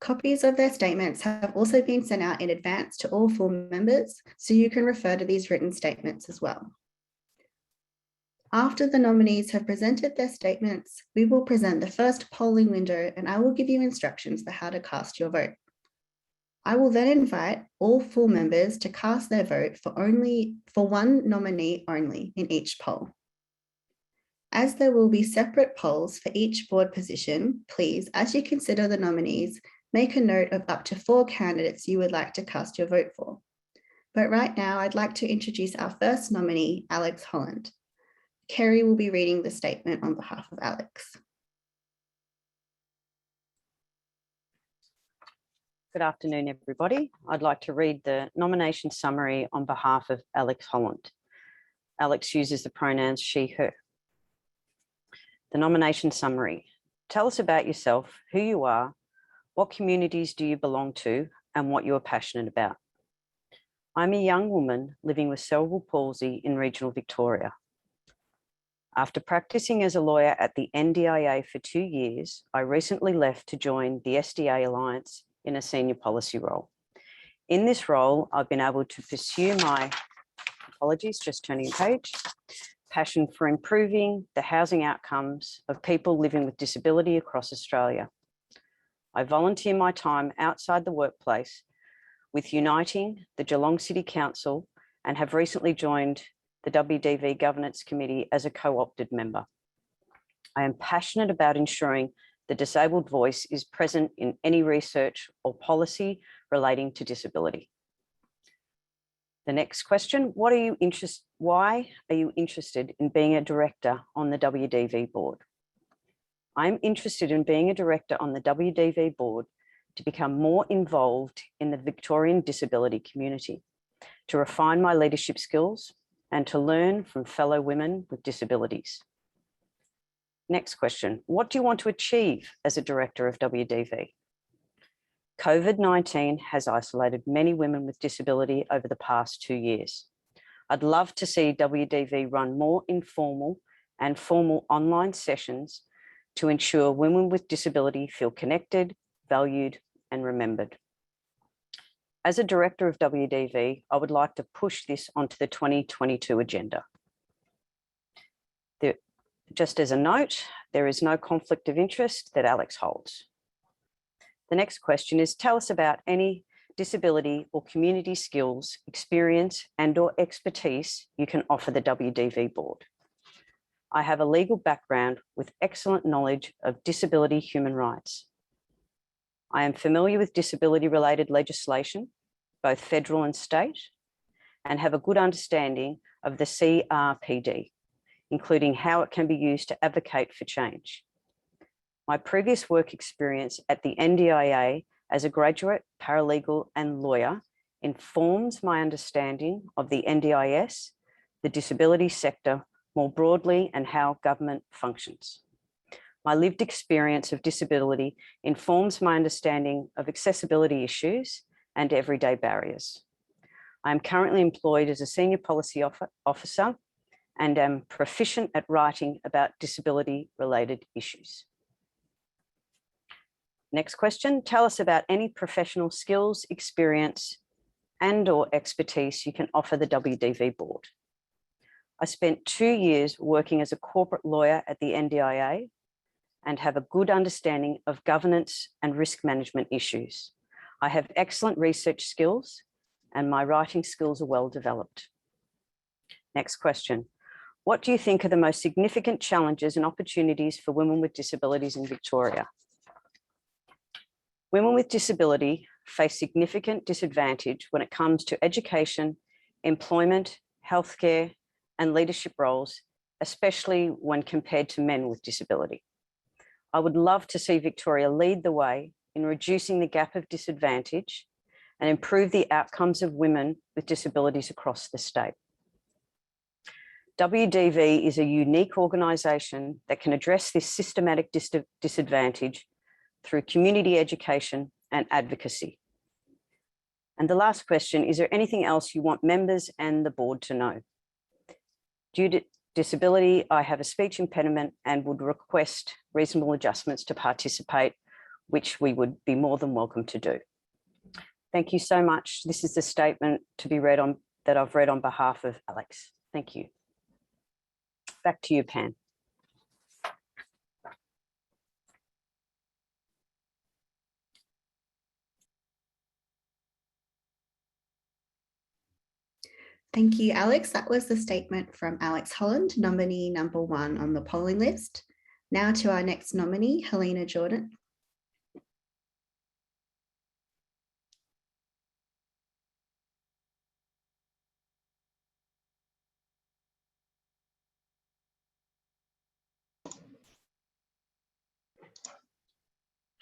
Copies of their statements have also been sent out in advance to all full members, so you can refer to these written statements as well. After the nominees have presented their statements, we will present the first polling window and I will give you instructions for how to cast your vote. I will then invite all full members to cast their vote for one nominee only in each poll. As there will be separate polls for each board position, please, as you consider the nominees, make a note of up to 4 candidates you would like to cast your vote for. But right now, I'd like to introduce our first nominee, Alex Holland. Kerry will be reading the statement on behalf of Alex. Good afternoon, everybody. I'd like to read the nomination summary on behalf of Alex Holland. Alex uses the pronouns she, her. The nomination summary. Tell us about yourself, who you are, what communities do you belong to, and what you're passionate about. I'm a young woman living with cerebral palsy in regional Victoria. After practicing as a lawyer at the NDIA for 2 years, I recently left to join the SDA Alliance in a senior policy role. In this role, I've been able to pursue my, just turning a page, passion for improving the housing outcomes of people living with disability across Australia. I volunteer my time outside the workplace with Uniting, the Geelong City Council, and have recently joined the WDV Governance Committee as a co-opted member. I am passionate about ensuring the disabled voice is present in any research or policy relating to disability. The next question, why are you interested in being a director on the WDV board? I'm interested in being a director on the WDV board to become more involved in the Victorian disability community, to refine my leadership skills, and to learn from fellow women with disabilities. Next question, what do you want to achieve as a director of WDV? COVID-19 has isolated many women with disability over the past 2 years. I'd love to see WDV run more informal and formal online sessions to ensure women with disability feel connected, valued, and remembered. As a director of WDV, I would like to push this onto the 2022 agenda. Just as a note, There is no conflict of interest that Alex holds. The next question is, tell us about any disability or community skills, experience and/or expertise you can offer the WDV board. I have a legal background with excellent knowledge of disability human rights. I am familiar with disability-related legislation, both federal and state, and have a good understanding of the CRPD, including how it can be used to advocate for change. My previous work experience at the NDIA as a graduate, paralegal, and lawyer informs my understanding of the NDIS, the disability sector more broadly, and how government functions. My lived experience of disability informs my understanding of accessibility issues and everyday barriers. I am currently employed as a senior policy officer and am proficient at writing about disability-related issues. Next question, tell us about any professional skills, experience, and/or expertise you can offer the WDV board. I spent 2 years working as a corporate lawyer at the NDIA and have a good understanding of governance and risk management issues. I have excellent research skills and my writing skills are well developed. Next question. What do you think are the most significant challenges and opportunities for women with disabilities in Victoria? Women with disability face significant disadvantage when it comes to education, employment, healthcare, and leadership roles, especially when compared to men with disability. I would love to see Victoria lead the way in reducing the gap of disadvantage and improve the outcomes of women with disabilities across the state. WDV is a unique organisation that can address this systematic disadvantage through community education and advocacy. And the last question, is there anything else you want members and the board to know? Due to disability, I have a speech impediment and would request reasonable adjustments to participate, which we would be more than welcome to do. Thank you so much. This is the statement to be read on that I've read on behalf of Alex. Thank you. Back to you, Pan. Thank you, Alex. That was the statement from Alex Holland, nominee number 1 on the polling list. Now to our next nominee, Helena Jordan.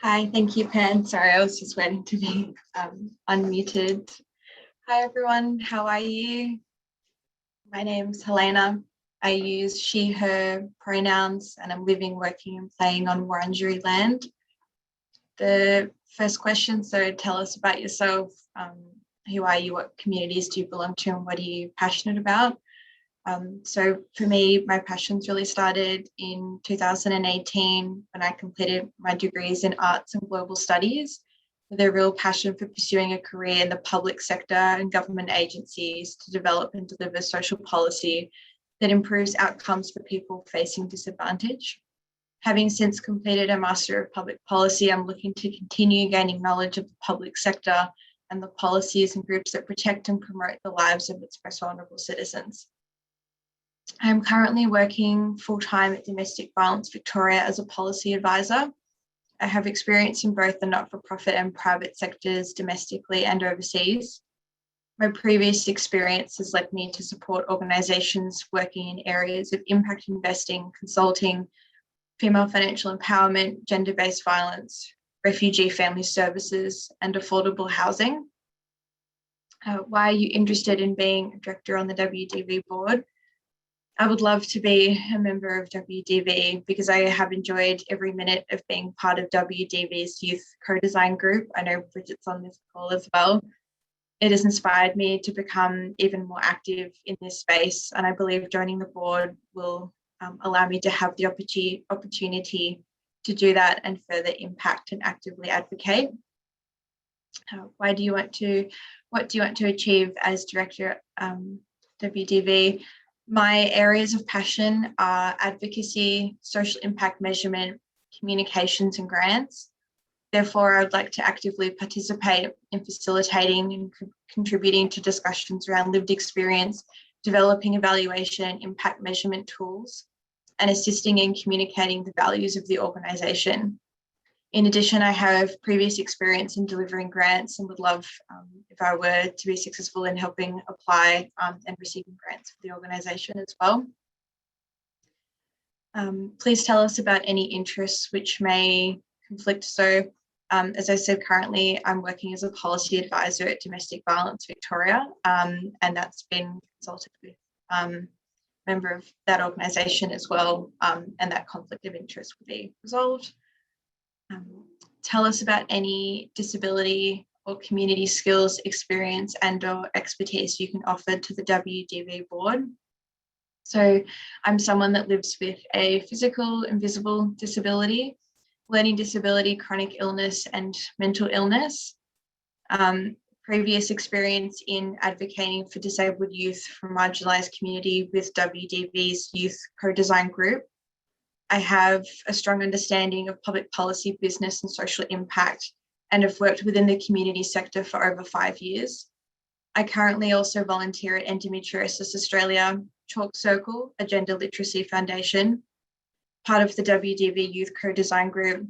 Hi, thank you, Pan. Sorry, I was just waiting to be unmuted. Hi, everyone. How are you? My name's Helena. I use she, her pronouns, and I'm living, working, and playing on Wurundjeri land. The first question, so tell us about yourself. Who are you? What communities do you belong to? And what are you passionate about? So for me, my passions really started in 2018 when I completed my degrees in arts and global studies, with a real passion for pursuing a career in the public sector and government agencies to develop and deliver social policy that improves outcomes for people facing disadvantage. Having since completed a Master of Public Policy, I'm looking to continue gaining knowledge of the public sector and the policies and groups that protect and promote the lives of its most vulnerable citizens. I'm currently working full-time at Domestic Violence Victoria as a policy advisor. I have experience in both the not-for-profit and private sectors, domestically and overseas. My previous experience has led me to support organisations working in areas of impact investing, consulting, female financial empowerment, gender-based violence, refugee family services, and affordable housing. Why are you interested in being a director on the WDV board? I would love to be a member of WDV because I have enjoyed every minute of being part of WDV's youth co-design group. I know Bridget's on this call as well. It has inspired me to become even more active in this space, and I believe joining the board will allow me to have the opportunity to do that and further impact and actively advocate. What do you want to achieve as director WDV? My areas of passion are advocacy, social impact measurement, communications and grants. Therefore, I would like to actively participate in facilitating and contributing to discussions around lived experience, developing evaluation and impact measurement tools, and assisting in communicating the values of the organisation. In addition, I have previous experience in delivering grants and would love, if I were to be successful in helping apply and receiving grants for the organisation as well. Please tell us about any interests which may conflict. So, as I said, currently I'm working as a policy advisor at Domestic Violence Victoria, and that's been consulted with a member of that organisation as well, and that conflict of interest will be resolved. Tell us about any disability or community skills, experience and/or expertise you can offer to the WDV board. So I'm someone that lives with a physical and visible disability, learning disability, chronic illness and mental illness. Previous experience in advocating for disabled youth from marginalised community with WDV's Youth Co-Design Group. I have a strong understanding of public policy, business and social impact, and have worked within the community sector for over 5 years. I currently also volunteer at Endometriosis Australia, Chalk Circle, a gender literacy foundation, part of the WDV Youth Co-Design Group,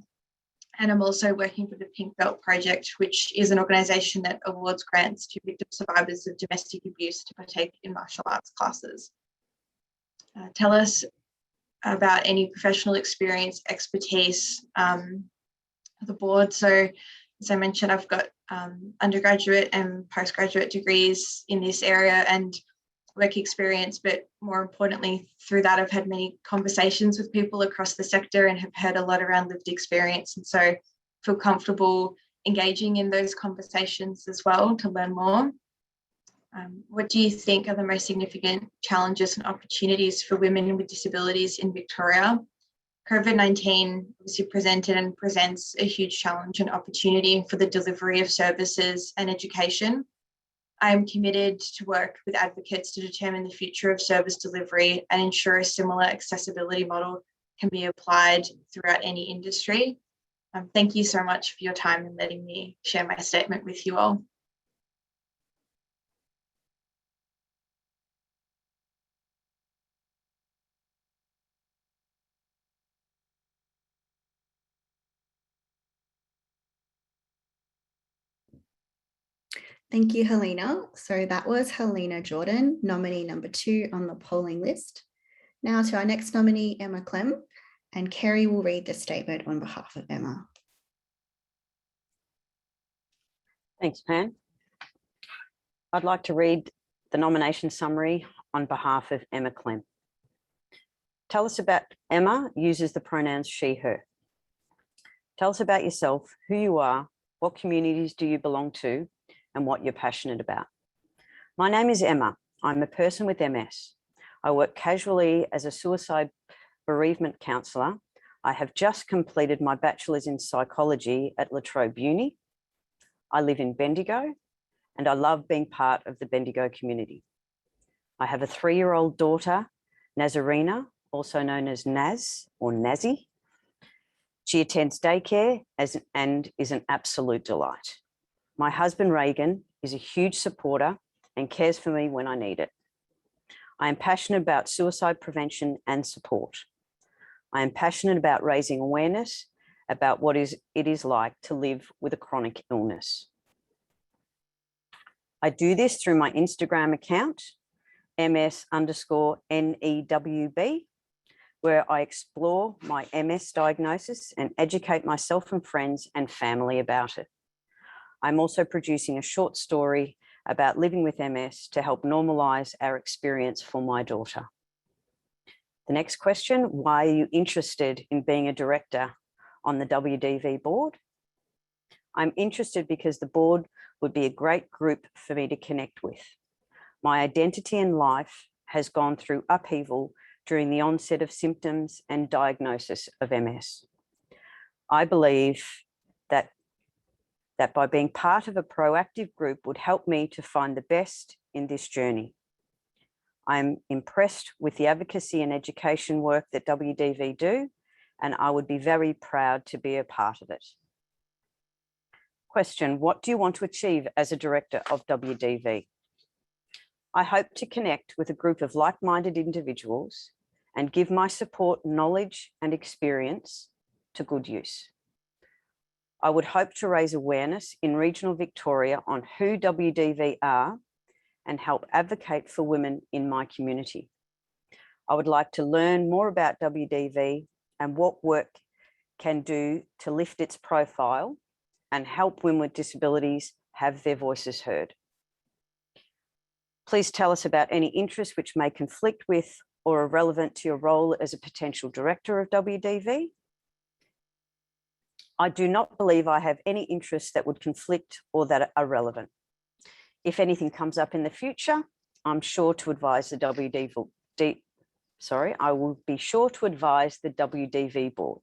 and I'm also working for the Pink Belt Project, which is an organisation that awards grants to victim survivors of domestic abuse to partake in martial arts classes. Tell us about any professional experience, expertise of the board. So as I mentioned, I've got undergraduate and postgraduate degrees in this area and work experience, but more importantly, through that, I've had many conversations with people across the sector and have heard a lot around lived experience. And so feel comfortable engaging in those conversations as well to learn more. What do you think are the most significant challenges and opportunities for women with disabilities in Victoria? COVID-19 obviously presented and presents a huge challenge and opportunity for the delivery of services and education. I am committed to work with advocates to determine the future of service delivery and ensure a similar accessibility model can be applied throughout any industry. Thank you so much for your time and letting me share my statement with you all. Thank you, Helena. So that was Helena Jordan, nominee number 2 on the polling list. Now to our next nominee, Emma Clem, and Kerry will read the statement on behalf of Emma. Thanks, Pam. I'd like to read the nomination summary on behalf of Emma Clem. Tell us about Emma uses the pronouns she, her. Tell us about yourself, who you are, what communities do you belong to, and what you're passionate about. My name is Emma. I'm a person with MS. I work casually as a suicide bereavement counsellor. I have just completed my bachelor's in psychology at La Trobe Uni. I live in Bendigo and I love being part of the Bendigo community. I have a 3-year-old daughter, Nazarena, also known as Naz or Nazzy. She attends daycare and is an absolute delight. My husband, Reagan, is a huge supporter and cares for me when I need it. I am passionate about suicide prevention and support. I am passionate about raising awareness about what it is like to live with a chronic illness. I do this through my Instagram account, ms_NEWB, where I explore my MS diagnosis and educate myself and friends and family about it. I'm also producing a short story about living with MS to help normalise our experience for my daughter. The next question, why are you interested in being a director on the WDV board? I'm interested because the board would be a great group for me to connect with. My identity in life has gone through upheaval during the onset of symptoms and diagnosis of MS. I believe that by being part of a proactive group would help me to find the best in this journey. I'm impressed with the advocacy and education work that WDV do, and I would be very proud to be a part of it. Question, what do you want to achieve as a director of WDV? I hope to connect with a group of like-minded individuals and give my support, knowledge, and experience to good use. I would hope to raise awareness in regional Victoria on who WDV are and help advocate for women in my community. I would like to learn more about WDV and what work can do to lift its profile and help women with disabilities have their voices heard. Please tell us about any interests which may conflict with or are relevant to your role as a potential director of WDV. I do not believe I have any interests that would conflict or that are relevant. If anything comes up in the future, I'm sure to advise the I will be sure to advise the WDV board.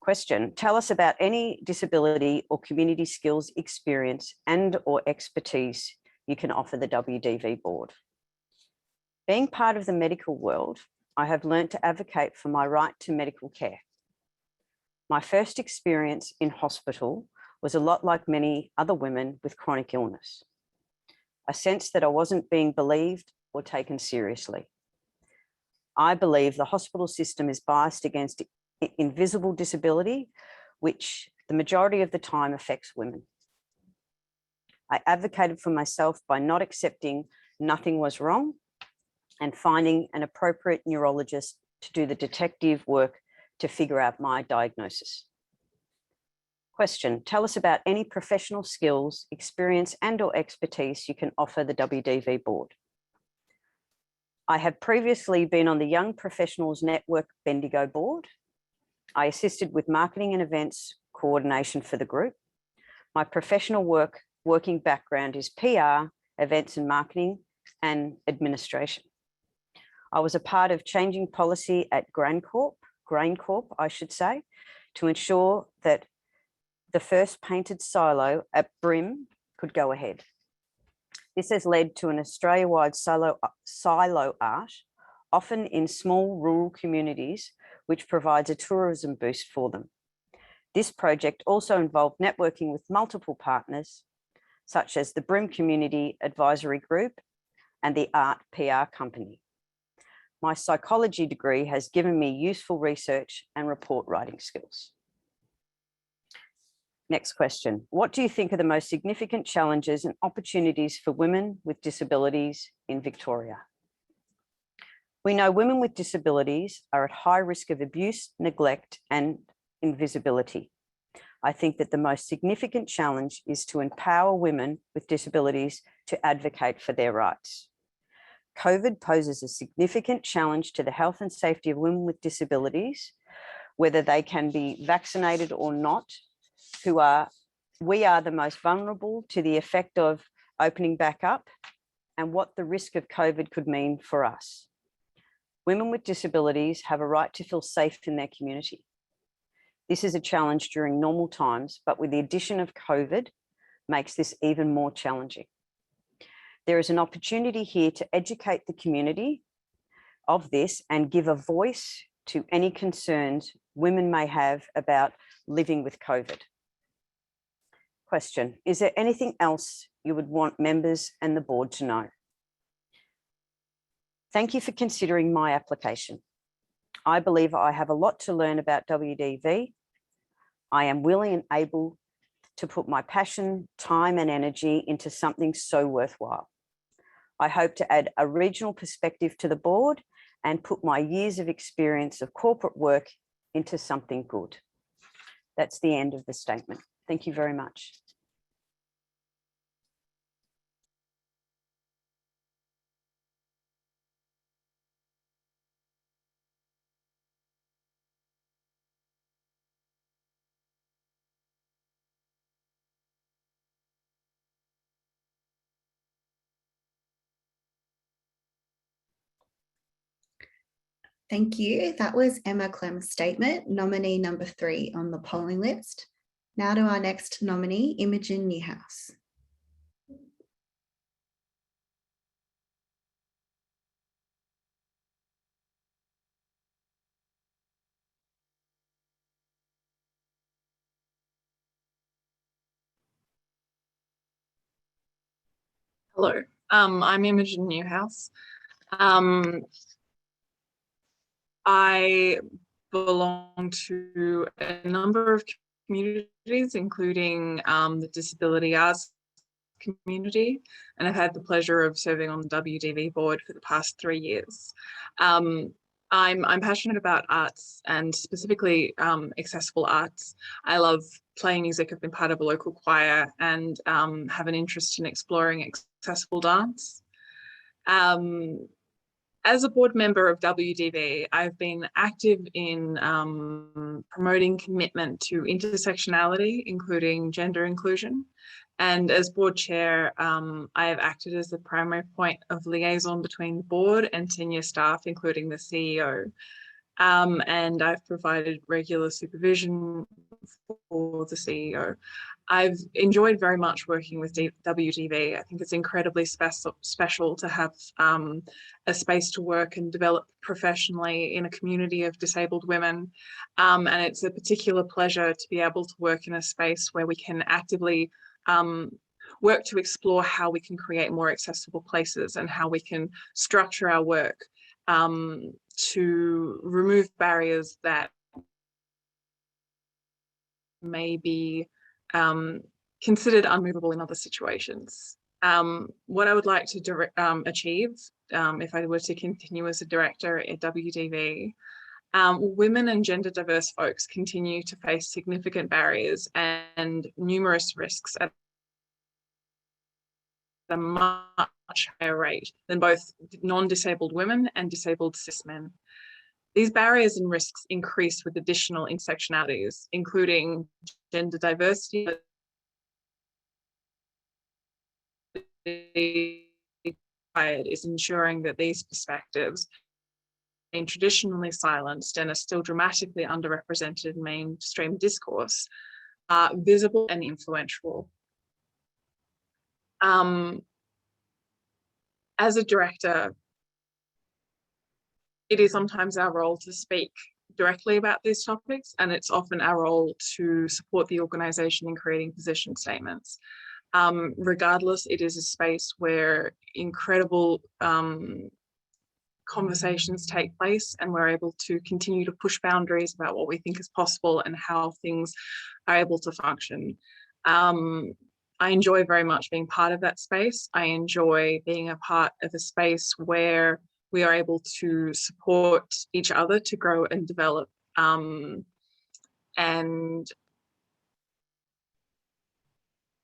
Question, tell us about any disability or community skills, experience and or expertise you can offer the WDV board. Being part of the medical world, I have learned to advocate for my right to medical care. My first experience in hospital was a lot like many other women with chronic illness. I sensed that I wasn't being believed or taken seriously. I believe the hospital system is biased against invisible disability, which the majority of the time affects women. I advocated for myself by not accepting nothing was wrong and finding an appropriate neurologist to do the detective work to figure out my diagnosis. Question, tell us about any professional skills, experience and or expertise you can offer the WDV board. I have previously been on the Young Professionals Network Bendigo board. I assisted with marketing and events coordination for the group. My professional working background is PR, events and marketing, and administration. I was a part of changing policy at GrainCorp, I should say, to ensure that the first painted silo at Brim could go ahead. This has led to an Australia-wide silo art, often in small rural communities, which provides a tourism boost for them. This project also involved networking with multiple partners, such as the Brim Community Advisory Group and the Art PR Company. My psychology degree has given me useful research and report writing skills. Next question. What do you think are the most significant challenges and opportunities for women with disabilities in Victoria? We know women with disabilities are at high risk of abuse, neglect, and invisibility. I think that the most significant challenge is to empower women with disabilities to advocate for their rights. COVID poses a significant challenge to the health and safety of women with disabilities, whether they can be vaccinated or not. We are the most vulnerable to the effect of opening back up and what the risk of COVID could mean for us. Women with disabilities have a right to feel safe in their community. This is a challenge during normal times, but with the addition of COVID, makes this even more challenging. There is an opportunity here to educate the community of this and give a voice to any concerns women may have about living with COVID. Question, is there anything else you would want members and the board to know? Thank you for considering my application. I believe I have a lot to learn about WDV. I am willing and able to put my passion, time and energy into something so worthwhile. I hope to add a regional perspective to the board and put my years of experience of corporate work into something good. That's the end of the statement. Thank you very much. Thank you. That was Emma Clem's statement, nominee number 3 on the polling list. Now to our next nominee, Imogen Newhouse. Hello, I'm Imogen Newhouse. I belong to a number of communities, including the disability arts community, and I've had the pleasure of serving on the WDV board for the past 3 years. I'm passionate about arts and specifically accessible arts. I love playing music. I've been part of a local choir and have an interest in exploring accessible dance. As a board member of WDV, I've been active in promoting commitment to intersectionality, including gender inclusion. And as board chair, I have acted as the primary point of liaison between the board and senior staff, including the CEO. And I've provided regular supervision for the CEO. I've enjoyed very much working with WDV. I think it's incredibly special to have a space to work and develop professionally in a community of disabled women. And it's a particular pleasure to be able to work in a space where we can actively work to explore how we can create more accessible places and how we can structure our work to remove barriers that may be considered unmovable in other situations. What I would like to achieve if I were to continue as a director at WDV, women and gender diverse folks continue to face significant barriers and numerous risks at a much higher rate than both non-disabled women and disabled cis men. These barriers and risks increase with additional intersectionalities, including gender diversity, is ensuring that these perspectives are being traditionally silenced and are still dramatically underrepresented in mainstream discourse are visible and influential. As a director, it is sometimes our role to speak directly about these topics, and it's often our role to support the organisation in creating position statements. Regardless, it is a space where incredible conversations take place, and we're able to continue to push boundaries about what we think is possible and how things are able to function. I enjoy very much being part of that space. I enjoy being a part of a space where we are able to support each other to grow and develop. And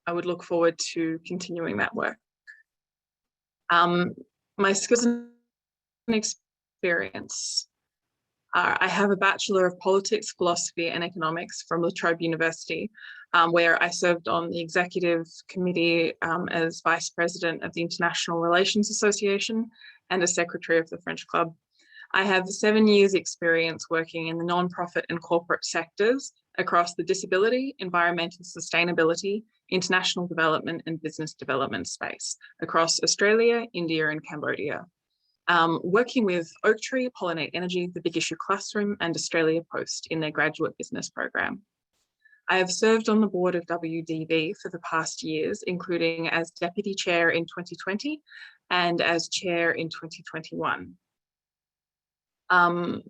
I would look forward to continuing that work. My skills and experience. I have a Bachelor of Politics, Philosophy and Economics from La Trobe University, where I served on the executive committee as Vice President of the International Relations Association and as Secretary of the French Club. I have 7 years experience working in the non-profit and corporate sectors across the disability, environmental sustainability, international development and business development space across Australia, India and Cambodia. Working with Oaktree, Pollinate Energy, the Big Issue Classroom and Australia Post in their graduate business program. I have served on the board of WDV for the past years, including as Deputy Chair in 2020 and as Chair in 2021.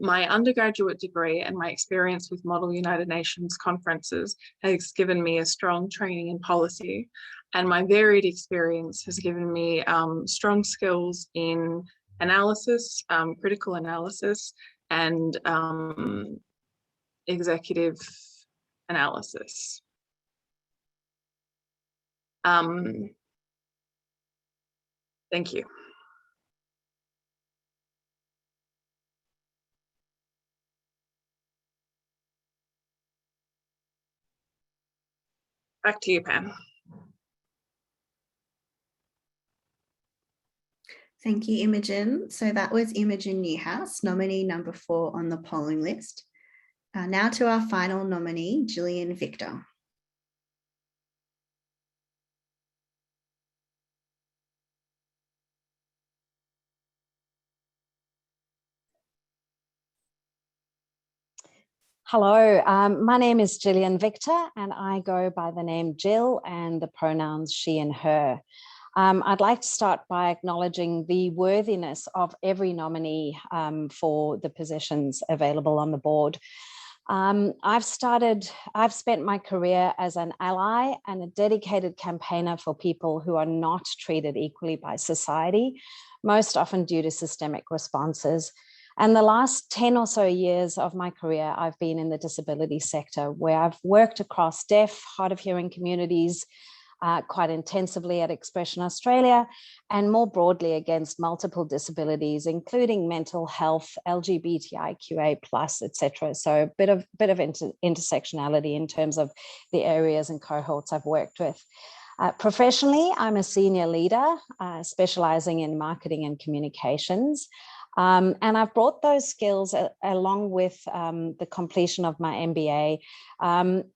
My undergraduate degree and my experience with Model United Nations conferences has given me a strong training in policy, and my varied experience has given me strong skills in analysis, critical analysis, and executive analysis. Thank you. Back to you, Pam. Thank you, Imogen. So that was Imogen Newhouse, nominee number 4 on the polling list. Now to our final nominee, Gillian Victor. Hello, my name is Gillian Victor and I go by the name Jill and the pronouns she and her. I'd like to start by acknowledging the worthiness of every nominee for the positions available on the board. I've spent my career as an ally and a dedicated campaigner for people who are not treated equally by society, most often due to systemic responses. And the last 10 or so years of my career, I've been in the disability sector, where I've worked across deaf, hard of hearing communities, quite intensively at Expression Australia, and more broadly against multiple disabilities, including mental health, LGBTIQA+, etc. So a bit of intersectionality in terms of the areas and cohorts I've worked with. Professionally, I'm a senior leader, specializing in marketing and communications. And I've brought those skills along with the completion of my MBA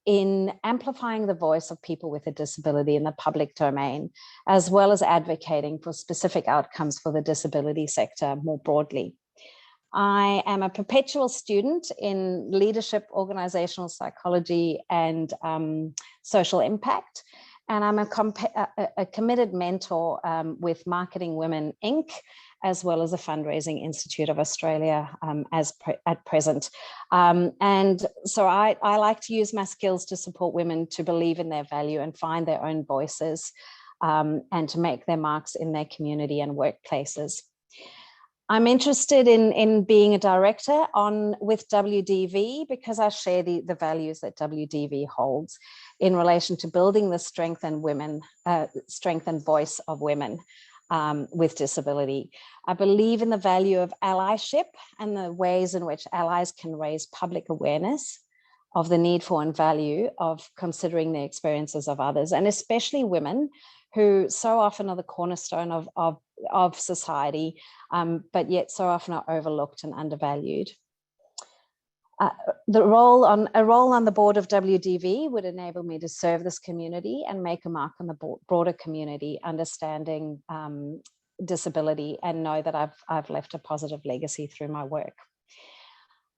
in amplifying the voice of people with a disability in the public domain, as well as advocating for specific outcomes for the disability sector more broadly. I am a perpetual student in leadership, organizational psychology, and social impact. And I'm a committed mentor with Marketing Women Inc., as well as the Fundraising Institute of Australia at present. And so I like to use my skills to support women to believe in their value and find their own voices, and to make their marks in their community and workplaces. I'm interested in being a director with WDV because I share the values that WDV holds in relation to building the strength and voice of women with disability. I believe in the value of allyship and the ways in which allies can raise public awareness of the need for and value of considering the experiences of others, and especially women who so often are the cornerstone of society, but yet so often are overlooked and undervalued. A role on the board of WDV would enable me to serve this community and make a mark on the broader community, understanding disability, and know that I've left a positive legacy through my work.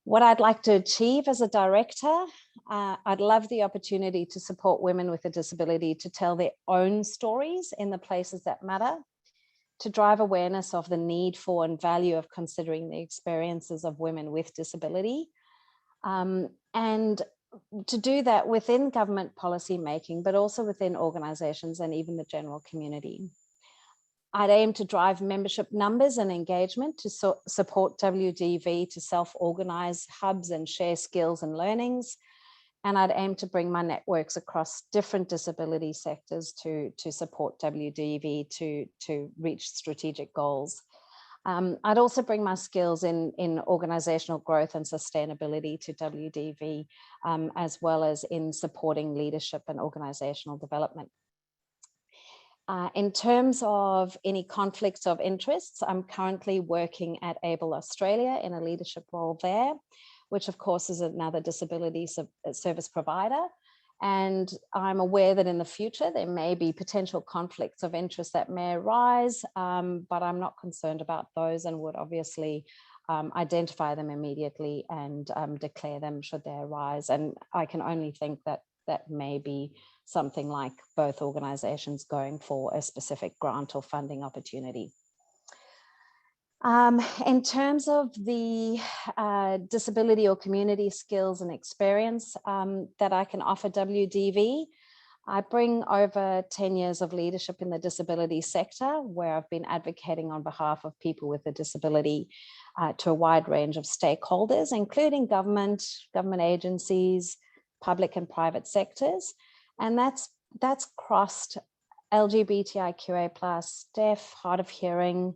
What I'd like to achieve as a director, I'd love the opportunity to support women with a disability to tell their own stories in the places that matter, to drive awareness of the need for and value of considering the experiences of women with disability, and to do that within government policy making, but also within organisations and even the general community. I'd aim to drive membership numbers and engagement to support WDV to self-organise hubs and share skills and learnings. And I'd aim to bring my networks across different disability sectors to support WDV to reach strategic goals. I'd also bring my skills in organisational growth and sustainability to WDV, as well as in supporting leadership and organisational development. In terms of any conflicts of interests, I'm currently working at Able Australia in a leadership role there, which of course is another disability service provider. And I'm aware that in the future, there may be potential conflicts of interest that may arise, but I'm not concerned about those and would obviously identify them immediately and declare them should they arise. And I can only think that that may be something like both organisations going for a specific grant or funding opportunity. In terms of the disability or community skills and experience that I can offer WDV, I bring over 10 years of leadership in the disability sector, where I've been advocating on behalf of people with a disability to a wide range of stakeholders, including government agencies, public and private sectors. And that's crossed LGBTIQA+, deaf, hard of hearing,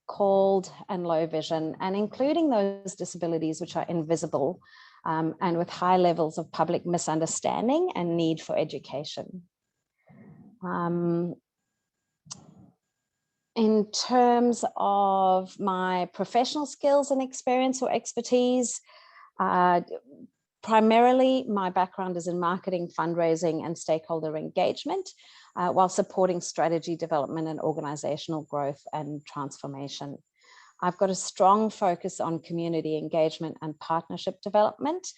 called and low vision, and including those disabilities which are invisible and with high levels of public misunderstanding and need for education. In terms of my professional skills and experience or expertise, primarily my background is in marketing, fundraising, and stakeholder engagement, while supporting strategy development and organizational growth and transformation. I've got a strong focus on community engagement and partnership development,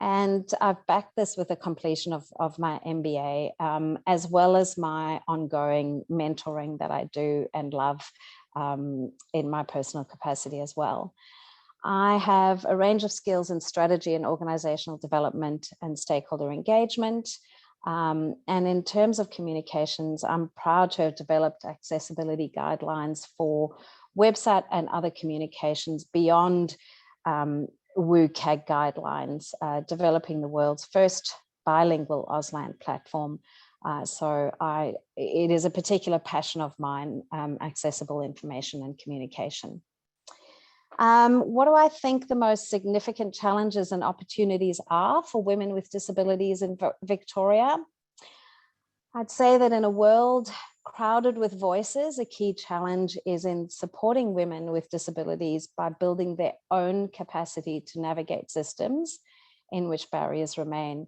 And I've backed this with the completion of my MBA, as well as my ongoing mentoring that I do and love in my personal capacity as well. I have a range of skills in strategy and organizational development and stakeholder engagement. And in terms of communications, I'm proud to have developed accessibility guidelines for website and other communications beyond WCAG guidelines, developing the world's first bilingual Auslan platform. It is a particular passion of mine, accessible information and communication. What do I think the most significant challenges and opportunities are for women with disabilities in Victoria? I'd say that in a world crowded with voices, a key challenge is in supporting women with disabilities by building their own capacity to navigate systems in which barriers remain.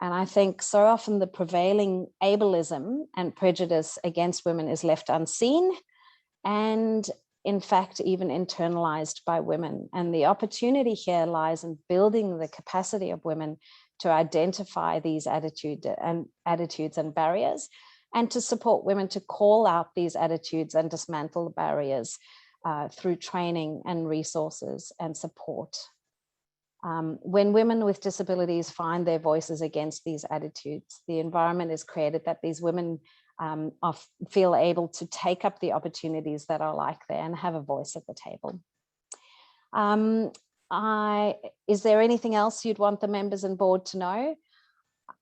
And I think so often the prevailing ableism and prejudice against women is left unseen and in fact, even internalized by women. And the opportunity here lies in building the capacity of women to identify these attitudes and barriers, and to support women to call out these attitudes and dismantle the barriers through training and resources and support. When women with disabilities find their voices against these attitudes, the environment is created that these women feel able to take up the opportunities that are like there and have a voice at the table. Is there anything else you'd want the members and board to know?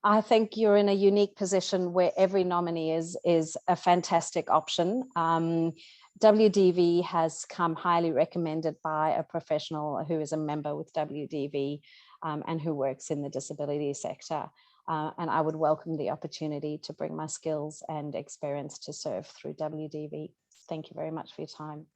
I think you're in a unique position where every nominee is a fantastic option. WDV has come highly recommended by a professional who is a member with WDV and who works in the disability sector. And I would welcome the opportunity to bring my skills and experience to serve through WDV. Thank you very much for your time.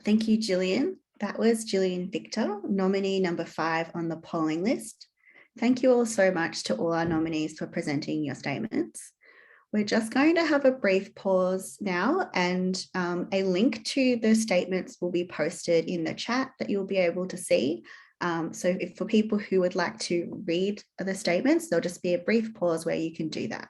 Thank you, Gillian. That was Gillian Victor, nominee number 5 on the polling list. Thank you all so much to all our nominees for presenting your statements. We're just going to have a brief pause now, and a link to the statements will be posted in the chat that you'll be able to see. So for people who would like to read the statements, there'll just be a brief pause where you can do that.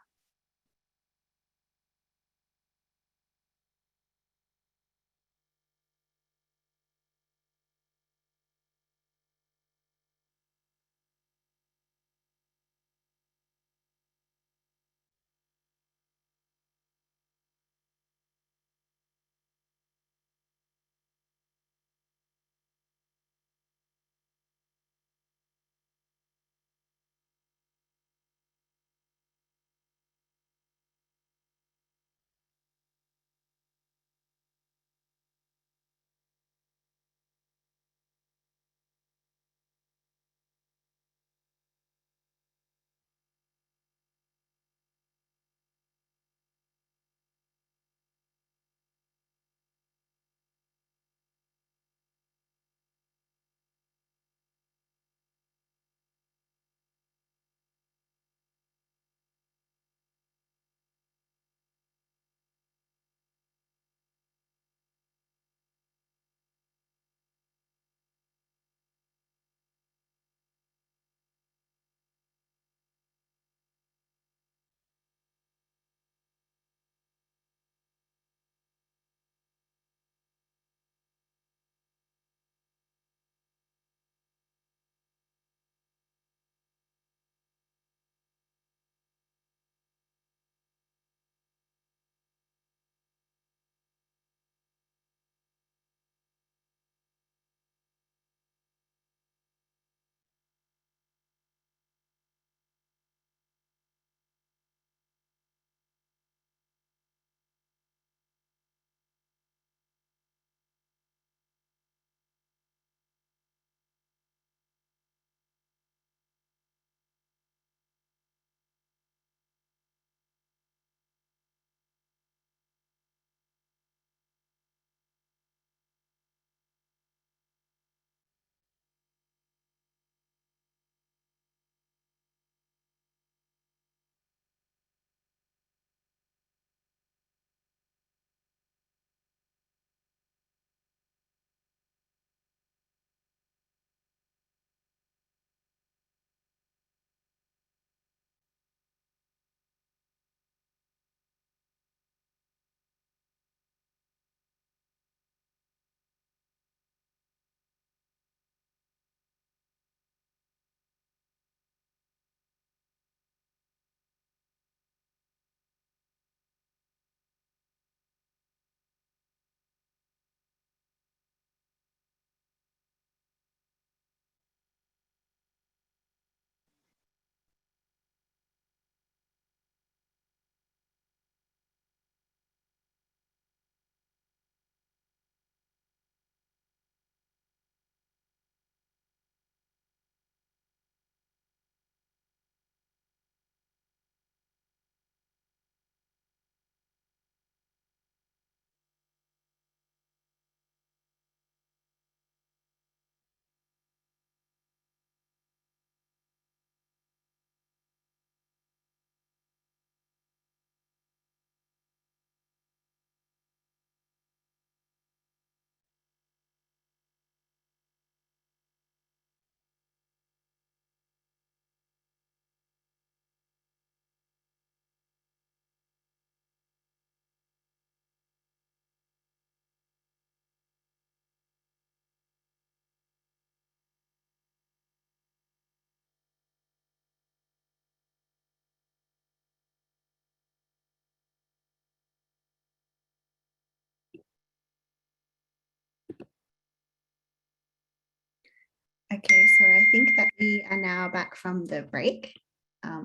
Okay, so I think that we are now back from the break.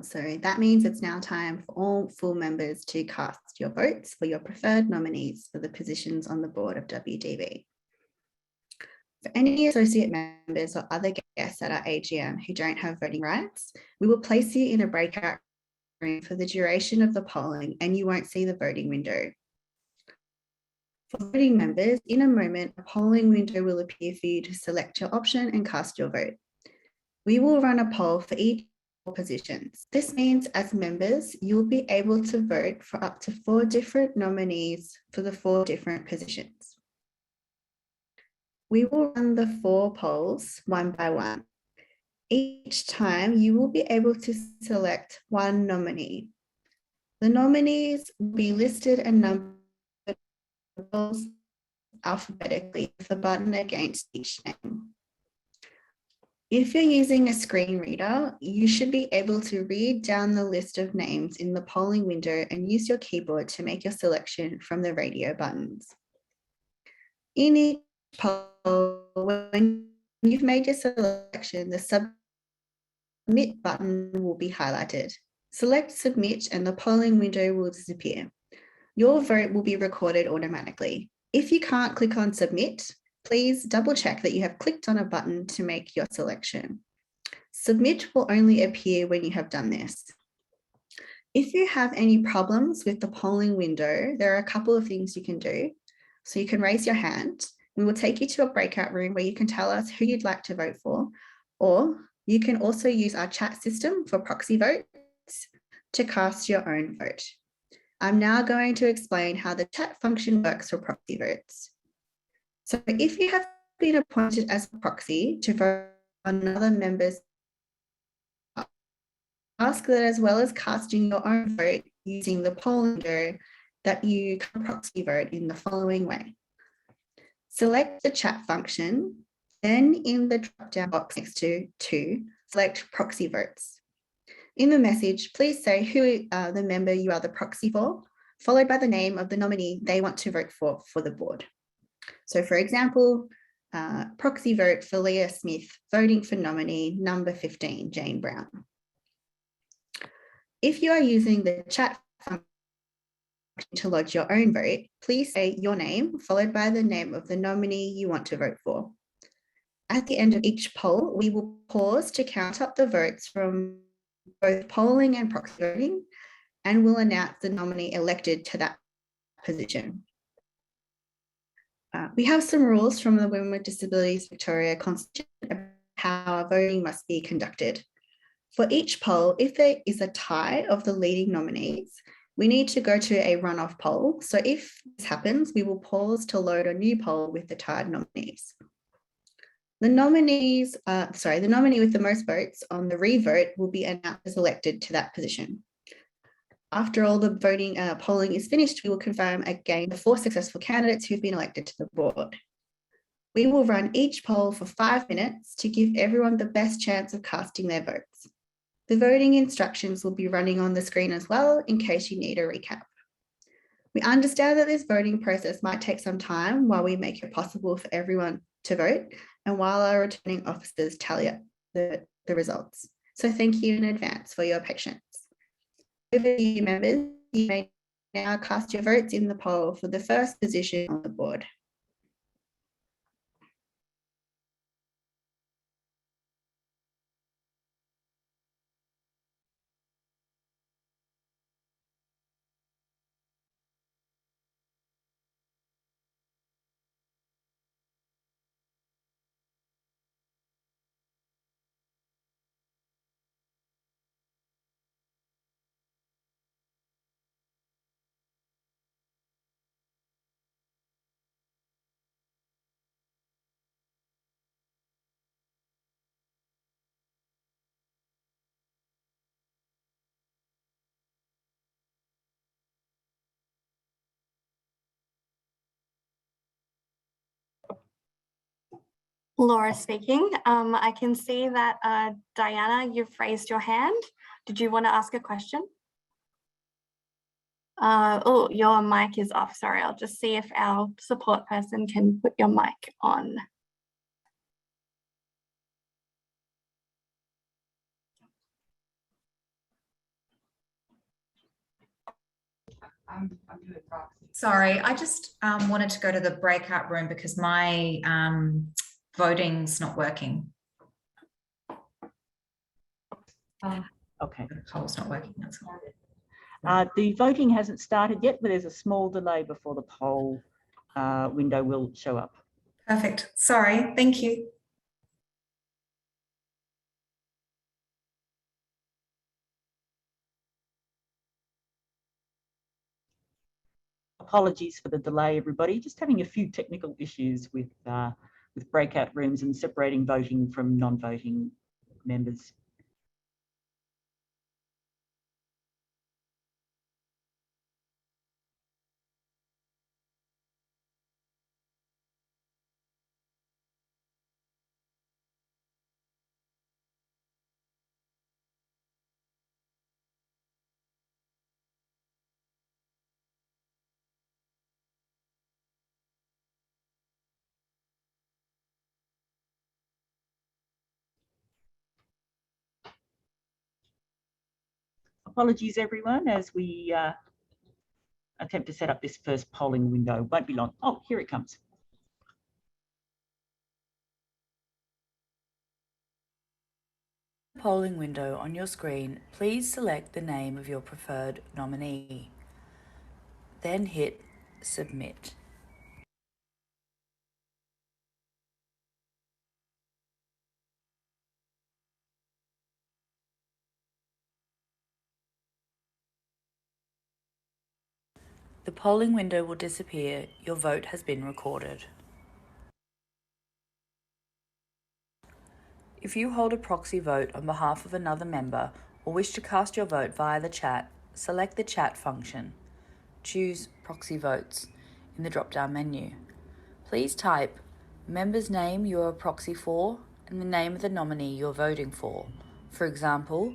So that means it's now time for all full members to cast your votes for your preferred nominees for the positions on the board of WDV. For any associate members or other guests at our AGM who don't have voting rights, we will place you in a breakout room for the duration of the polling and you won't see the voting window. For voting members, in a moment, a polling window will appear for you to select your option and cast your vote. We will run a poll for each positions. This means as members, you'll be able to vote for up to 4 different nominees for the 4 different positions. We will run the 4 polls one by one. Each time you will be able to select one nominee. The nominees will be listed and numbered alphabetically with a button against each name. If you're using a screen reader, you should be able to read down the list of names in the polling window and use your keyboard to make your selection from the radio buttons. In each poll, when you've made your selection, the submit button will be highlighted. Select submit and the polling window will disappear. Your vote will be recorded automatically. If you can't click on submit, please double check that you have clicked on a button to make your selection. Submit will only appear when you have done this. If you have any problems with the polling window, there are a couple of things you can do. So you can raise your hand. We will take you to a breakout room where you can tell us who you'd like to vote for, or you can also use our chat system for proxy votes to cast your own vote. I'm now going to explain how the chat function works for proxy votes. So if you have been appointed as a proxy to vote on another member's, ask that as well as casting your own vote using the polling window, that you can proxy vote in the following way. Select the chat function, then in the drop-down box next to select proxy votes. In the message, please say who the member you are the proxy for, followed by the name of the nominee they want to vote for the board. So for example, proxy vote for Leah Smith, voting for nominee number 15, Jane Brown. If you are using the chat function to lodge your own vote, please say your name, followed by the name of the nominee you want to vote for. At the end of each poll, we will pause to count up the votes from both polling and proxy voting, and will announce the nominee elected to that position. We have some rules from the Women with Disabilities Victoria Constitution about how voting must be conducted. For each poll, if there is a tie of the leading nominees, we need to go to a runoff poll. So if this happens, we will pause to load a new poll with the tied nominees. The nominee with the most votes on the revote will be announced as elected to that position. After all the voting polling is finished, we will confirm again the 4 successful candidates who've been elected to the board. We will run each poll for 5 minutes to give everyone the best chance of casting their votes. The voting instructions will be running on the screen as well in case you need a recap. We understand that this voting process might take some time while we make it possible for everyone to vote and while our returning officers tally up the results. So thank you in advance for your patience. Over to you, members. You may now cast your votes in the poll for the first position on the board. Laura speaking. I can see that Diana, you've raised your hand. Did you want to ask a question? Oh, your mic is off. Sorry, I'll just see if our support person can put your mic on. Sorry, I just wanted to go to the breakout room because my voting's not working. Okay. The poll's not working, that's all. The voting hasn't started yet, but there's a small delay before the poll window will show up. Perfect. Sorry, thank you. Apologies for the delay, everybody. Just having a few technical issues with breakout rooms and separating voting from non-voting members. Apologies, everyone, as we attempt to set up this first polling window. Won't be long. Oh, here it comes. Polling window on your screen, please select the name of your preferred nominee. Then hit Submit. The polling window will disappear. Your vote has been recorded. If you hold a proxy vote on behalf of another member or wish to cast your vote via the chat, select the chat function. Choose Proxy Votes in the drop-down menu. Please type member's name you are a proxy for and the name of the nominee you're voting for. For example,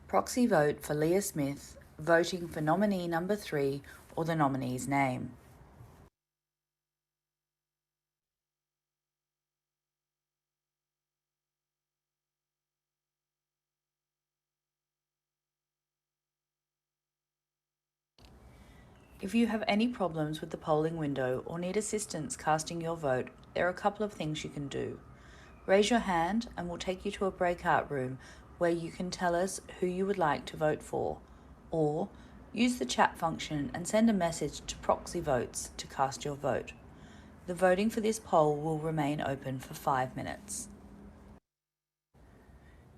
proxy vote for Leah Smith, voting for nominee number 3 or the nominee's name. If you have any problems with the polling window or need assistance casting your vote, there are a couple of things you can do. Raise your hand and we'll take you to a breakout room where you can tell us who you would like to vote for, or use the chat function and send a message to Proxy Votes to cast your vote. The voting for this poll will remain open for 5 minutes.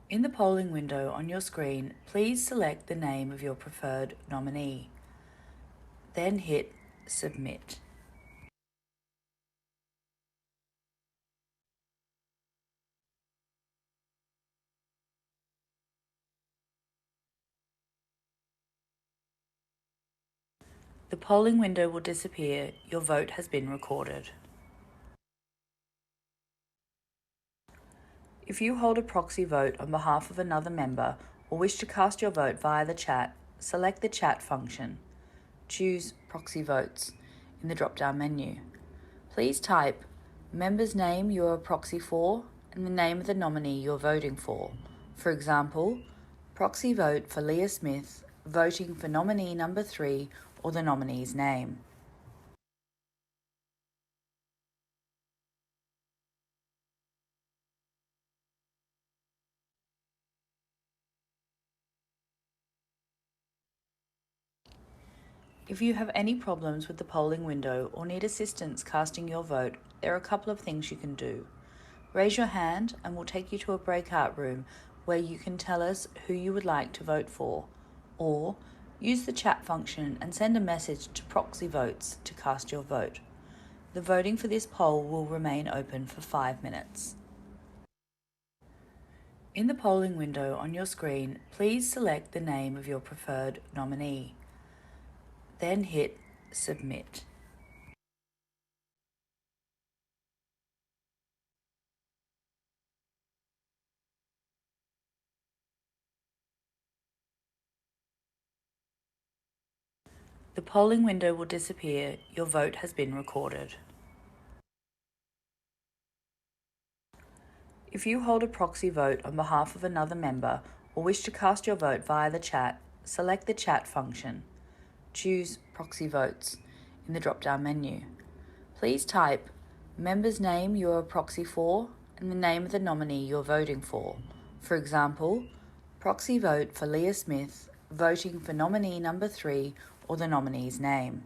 In the polling window on your screen, please select the name of your preferred nominee. Then hit Submit. The polling window will disappear. Your vote has been recorded. If you hold a proxy vote on behalf of another member or wish to cast your vote via the chat, select the chat function. Choose Proxy Votes in the drop-down menu. Please type member's name you are a proxy for and the name of the nominee you're voting for. For example, proxy vote for Leah Smith, voting for nominee number 3 or the nominee's name. If you have any problems with the polling window or need assistance casting your vote, there are a couple of things you can do. Raise your hand and we'll take you to a breakout room where you can tell us who you would like to vote for, or use the chat function and send a message to Proxy Votes to cast your vote. The voting for this poll will remain open for 5 minutes. In the polling window on your screen, please select the name of your preferred nominee. Then hit Submit. The polling window will disappear. Your vote has been recorded. If you hold a proxy vote on behalf of another member or wish to cast your vote via the chat, select the chat function. Choose proxy votes in the drop-down menu. Please type member's name you are a proxy for and the name of the nominee you're voting for. For example, proxy vote for Leah Smith, voting for nominee number 3 or the nominee's name.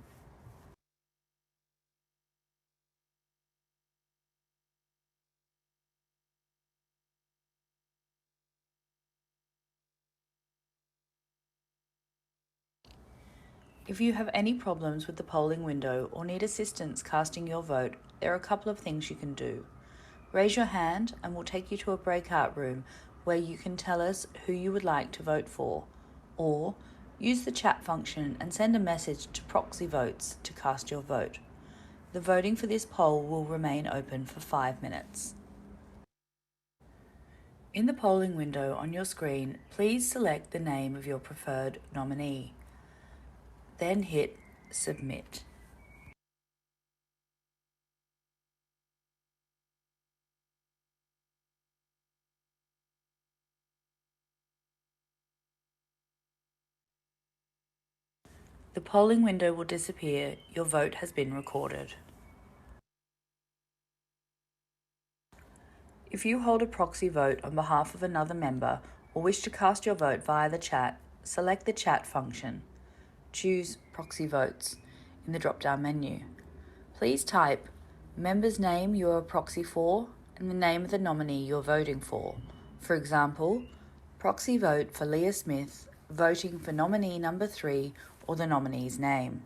If you have any problems with the polling window or need assistance casting your vote, there are a couple of things you can do. Raise your hand and we'll take you to a breakout room where you can tell us who you would like to vote for, or use the chat function and send a message to proxy votes to cast your vote. The voting for this poll will remain open for 5 minutes. In the polling window on your screen, please select the name of your preferred nominee. Then hit Submit. The polling window will disappear. Your vote has been recorded. If you hold a proxy vote on behalf of another member or wish to cast your vote via the chat, select the chat function. Choose Proxy Votes in the drop-down menu. Please type member's name you are a proxy for and the name of the nominee you're voting for. For example, proxy vote for Leah Smith, voting for nominee number 3 or the nominee's name.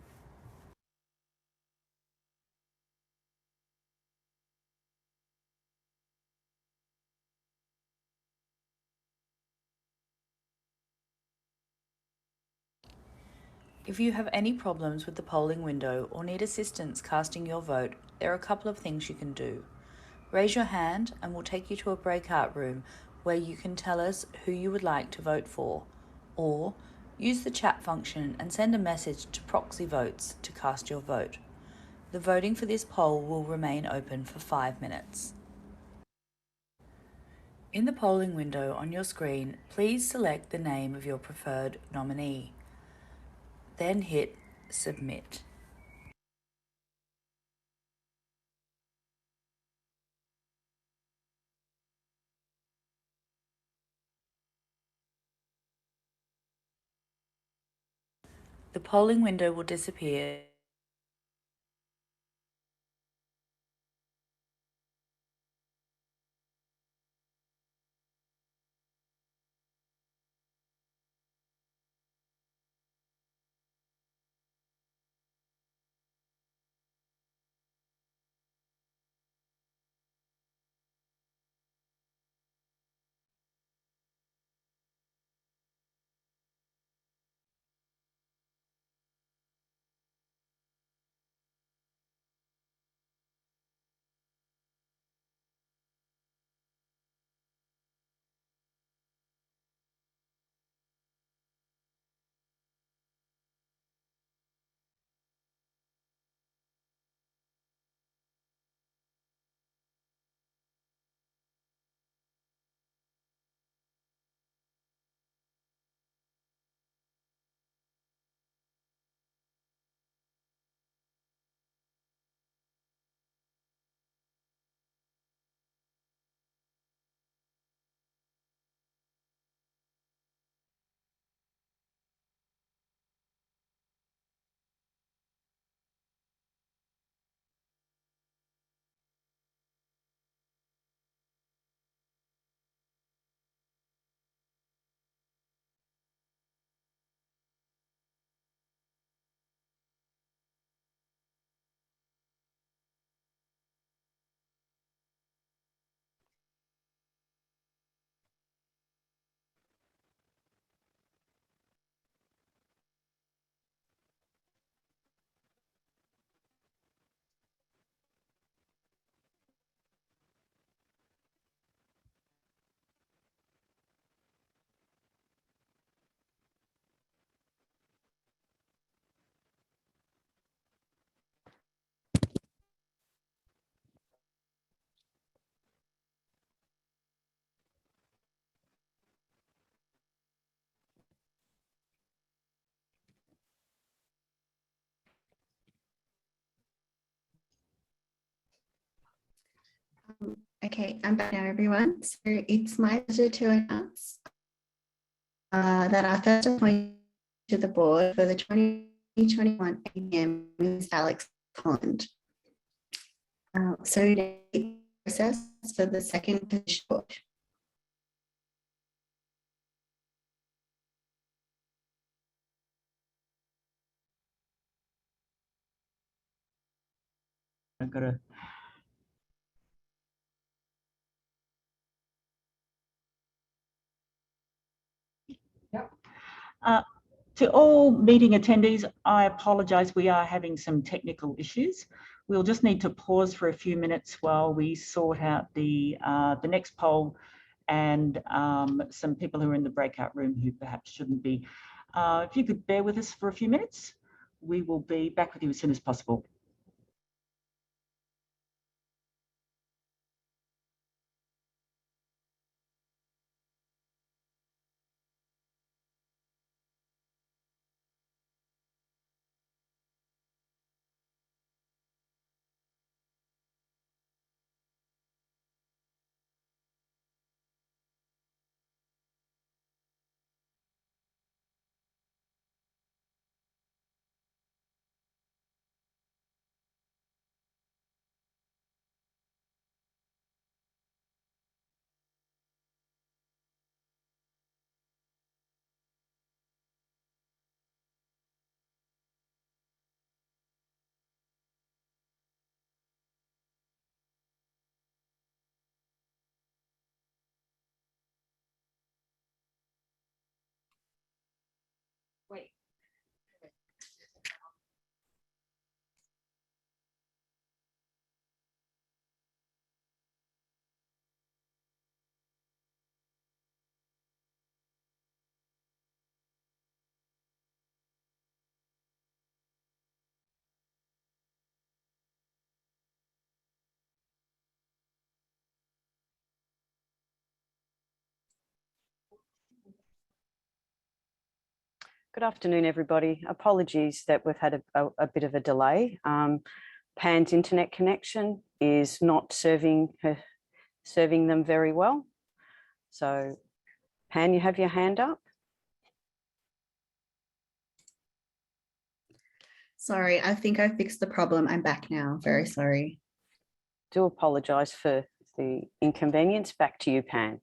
If you have any problems with the polling window or need assistance casting your vote, there are a couple of things you can do. Raise your hand and we'll take you to a breakout room where you can tell us who you would like to vote for, or use the chat function and send a message to proxy votes to cast your vote. The voting for this poll will remain open for 5 minutes. In the polling window on your screen, please select the name of your preferred nominee. Then hit Submit. The polling window will disappear. Okay, I'm back now, everyone. So it's my pleasure to announce that our first appointment to the board for the 2021 AGM is Alex Holland. So the process for the second position board. I've got to. Yep. To all meeting attendees, I apologise, we are having some technical issues. We'll just need to pause for a few minutes while we sort out the next poll and some people who are in the breakout room who perhaps shouldn't be. If you could bear with us for a few minutes, we will be back with you as soon as possible. Wait. Good afternoon, everybody. Apologies that we've had a bit of a delay. Pan's internet connection is not serving them very well. So, Pan, you have your hand up. Sorry, I think I fixed the problem. I'm back now. Very sorry. Do apologise for the inconvenience. Back to you, Pan.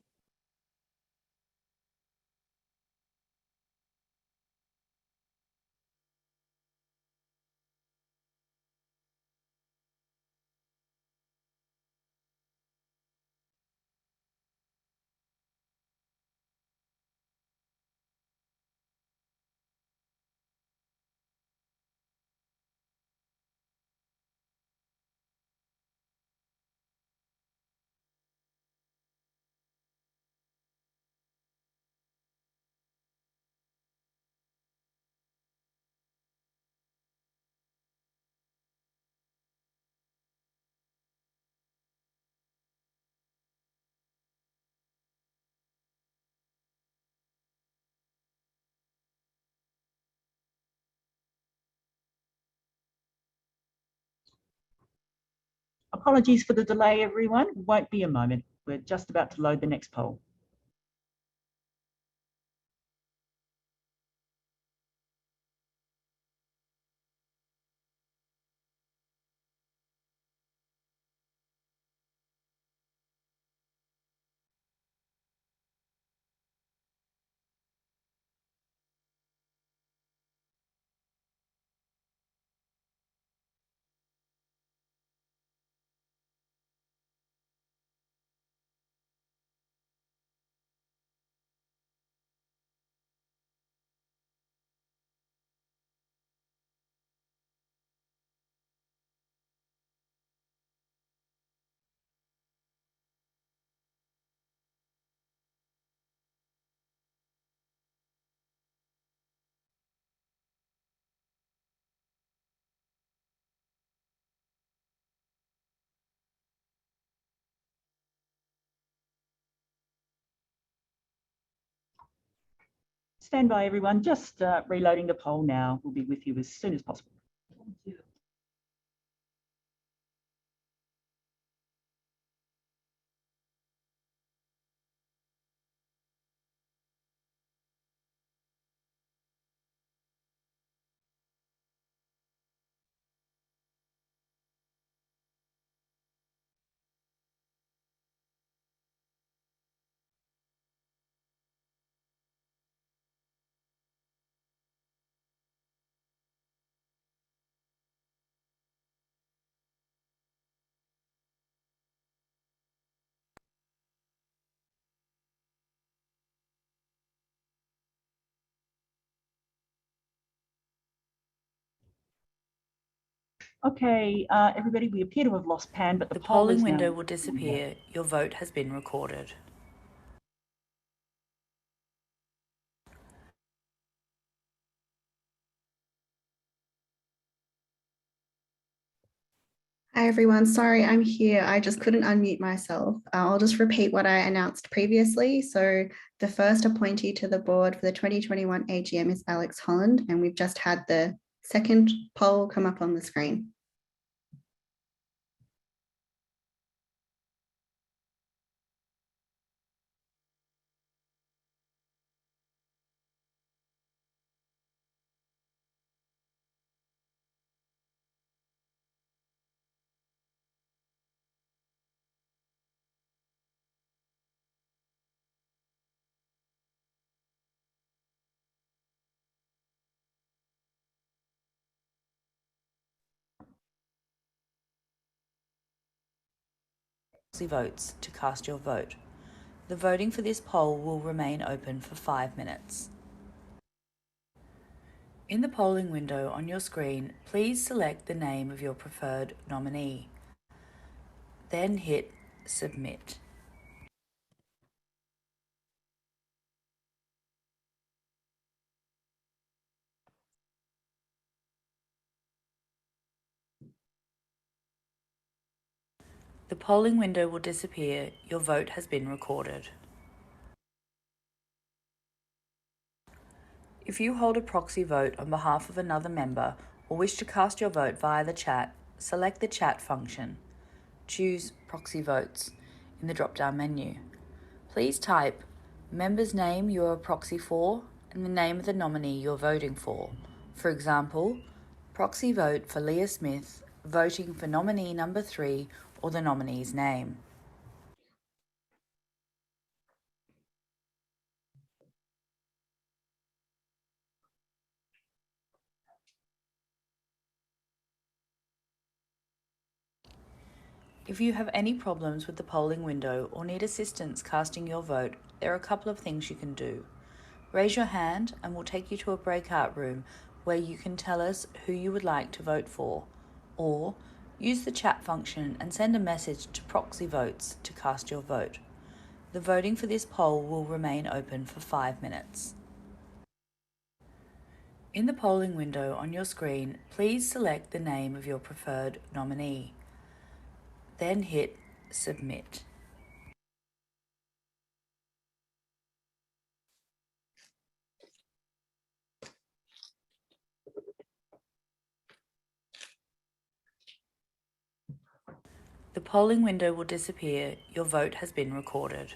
Apologies for the delay, everyone. Won't be a moment. We're just about to load the next poll. Stand by, everyone. Just reloading the poll now. We'll be with you as soon as possible. Thank you. Okay, everybody, we appear to have lost Pan, but the The poll polling is window now. will disappear. Your vote has been recorded. Hi everyone, sorry I'm here. I just couldn't unmute myself. I'll just repeat what I announced previously. So the first appointee to the board for the 2021 AGM is Alex Holland, and we've just had the second poll come up on the screen. Votes to cast your vote. The voting for this poll will remain open for 5 minutes. In the polling window on your screen, please select the name of your preferred nominee. Then hit Submit. The polling window will disappear. Your vote has been recorded. If you hold a proxy vote on behalf of another member or wish to cast your vote via the chat, select the chat function. Choose Proxy Votes in the drop-down menu. Please type member's name you are a proxy for and the name of the nominee you're voting for. For example, proxy vote for Leah Smith, voting for nominee number 3 or the nominee's name. If you have any problems with the polling window or need assistance casting your vote, there are a couple of things you can do. Raise your hand and we'll take you to a breakout room where you can tell us who you would like to vote for, or use the chat function and send a message to Proxy Votes to cast your vote. The voting for this poll will remain open for 5 minutes. In the polling window on your screen, please select the name of your preferred nominee. Then hit Submit. The polling window will disappear. Your vote has been recorded.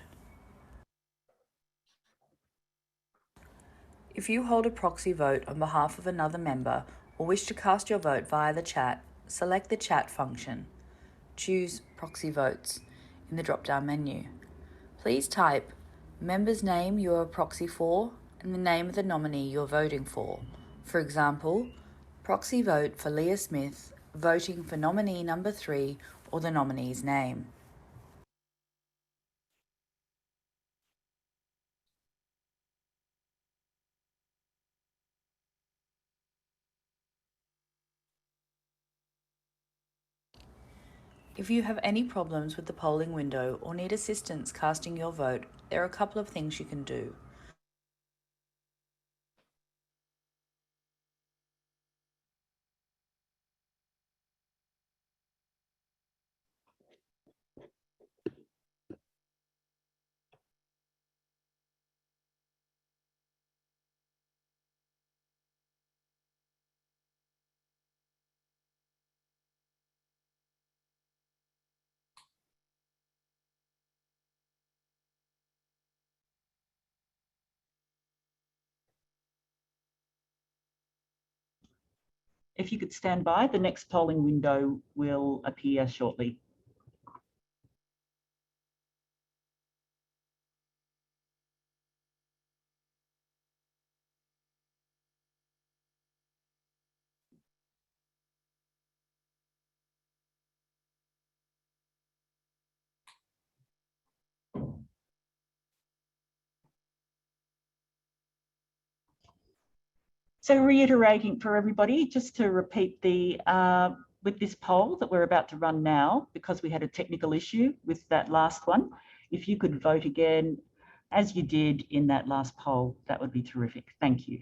If you hold a proxy vote on behalf of another member or wish to cast your vote via the chat, select the chat function. Choose Proxy Votes in the drop-down menu. Please type member's name you are a proxy for and the name of the nominee you're voting for. For example, proxy vote for Leah Smith, voting for nominee number 3 or the nominee's name. If you have any problems with the polling window or need assistance casting your vote, there are a couple of things you can do. If you could stand by, the next polling window will appear shortly. So reiterating for everybody, just to repeat the with this poll that we're about to run now, because we had a technical issue with that last one, if you could vote again as you did in that last poll, that would be terrific. Thank you.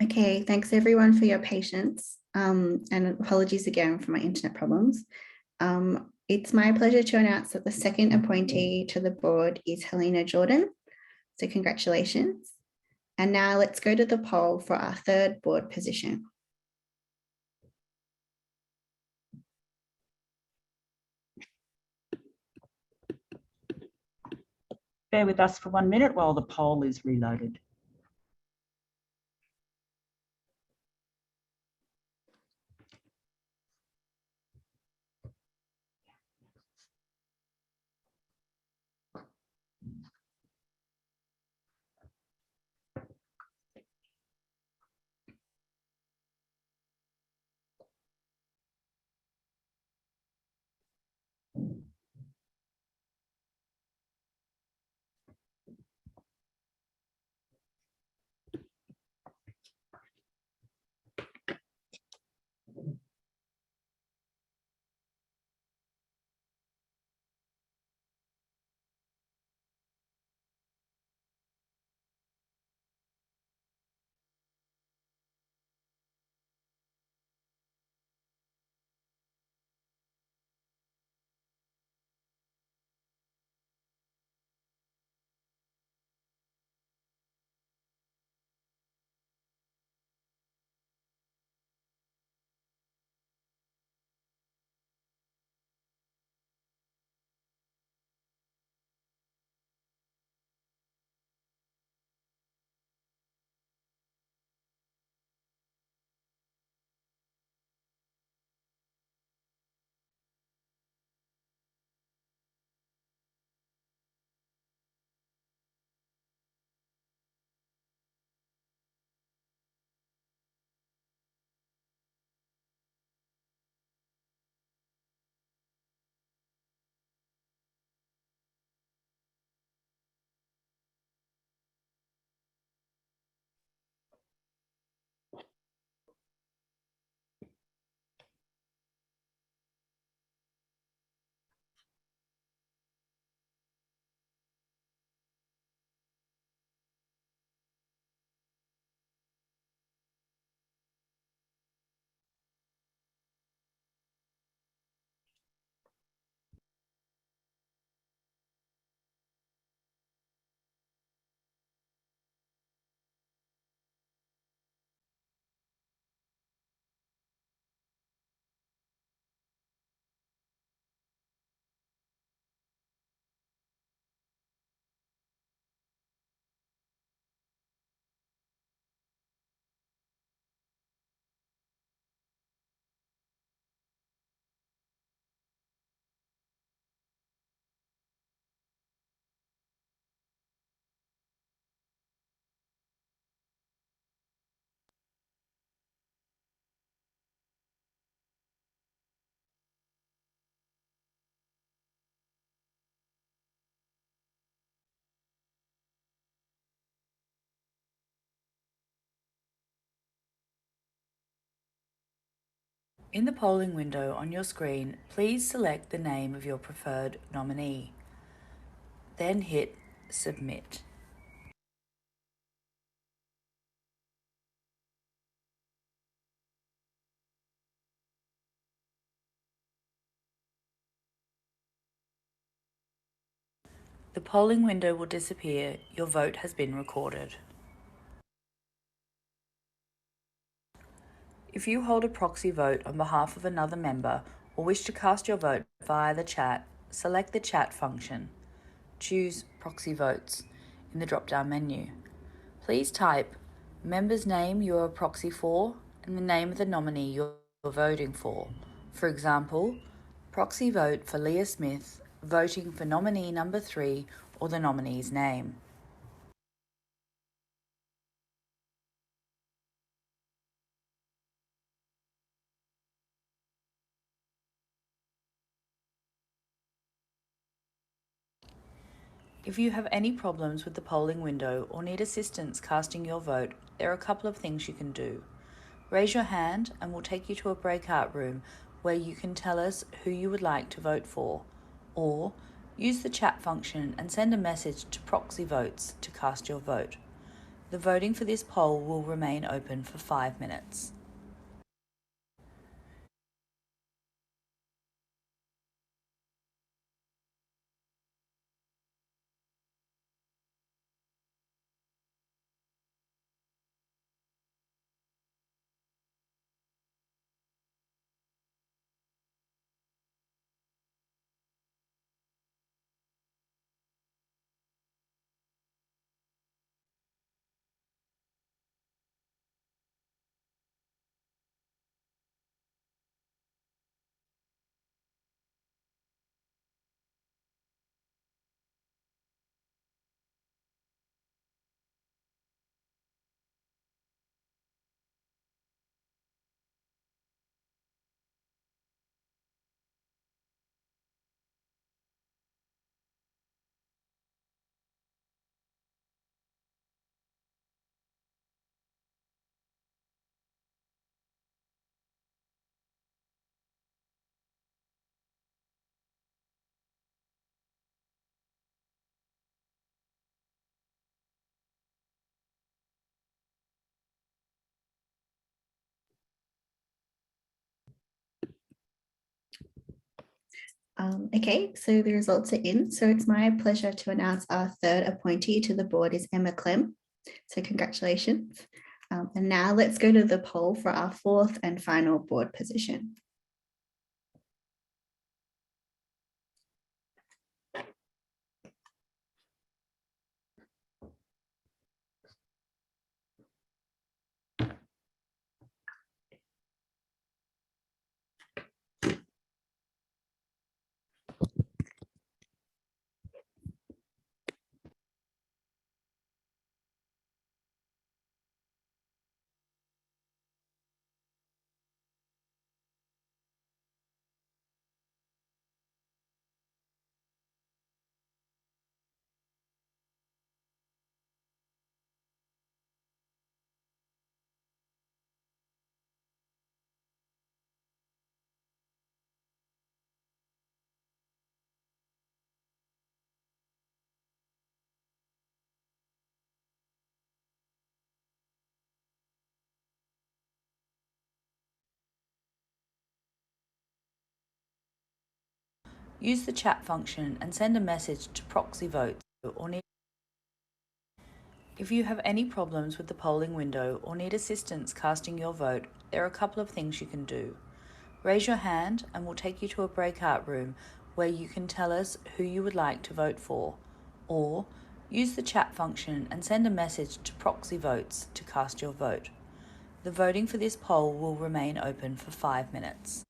Okay, thanks everyone for your patience, and apologies again for my internet problems. It's my pleasure to announce that the second appointee to the board is Helena Jordan. So congratulations. And now let's go to the poll for our third board position. Bear with us for 1 minute while the poll is reloaded. In the polling window on your screen, please select the name of your preferred nominee. Then hit Submit. The polling window will disappear. Your vote has been recorded. If you hold a proxy vote on behalf of another member or wish to cast your vote via the chat, select the chat function. Choose Proxy Votes in the drop-down menu. Please type member's name you are a proxy for and the name of the nominee you're voting for. For example, proxy vote for Leah Smith, voting for nominee number 3 or the nominee's name. If you have any problems with the polling window or need assistance casting your vote, there are a couple of things you can do. Raise your hand and we'll take you to a breakout room where you can tell us who you would like to vote for, or use the chat function and send a message to proxy votes to cast your vote. The voting for this poll will remain open for 5 minutes. Okay, so the results are in. So it's my pleasure to announce our third appointee to the board is Emma Clem. So congratulations. And now let's go to the poll for our fourth and final board position. Use the chat function and send a message to proxy votes or need. If you have any problems with the polling window or need assistance casting your vote, there are a couple of things you can do. Raise your hand and we'll take you to a breakout room where you can tell us who you would like to vote for, or use the chat function and send a message to proxy votes to cast your vote. The voting for this poll will remain open for 5 minutes.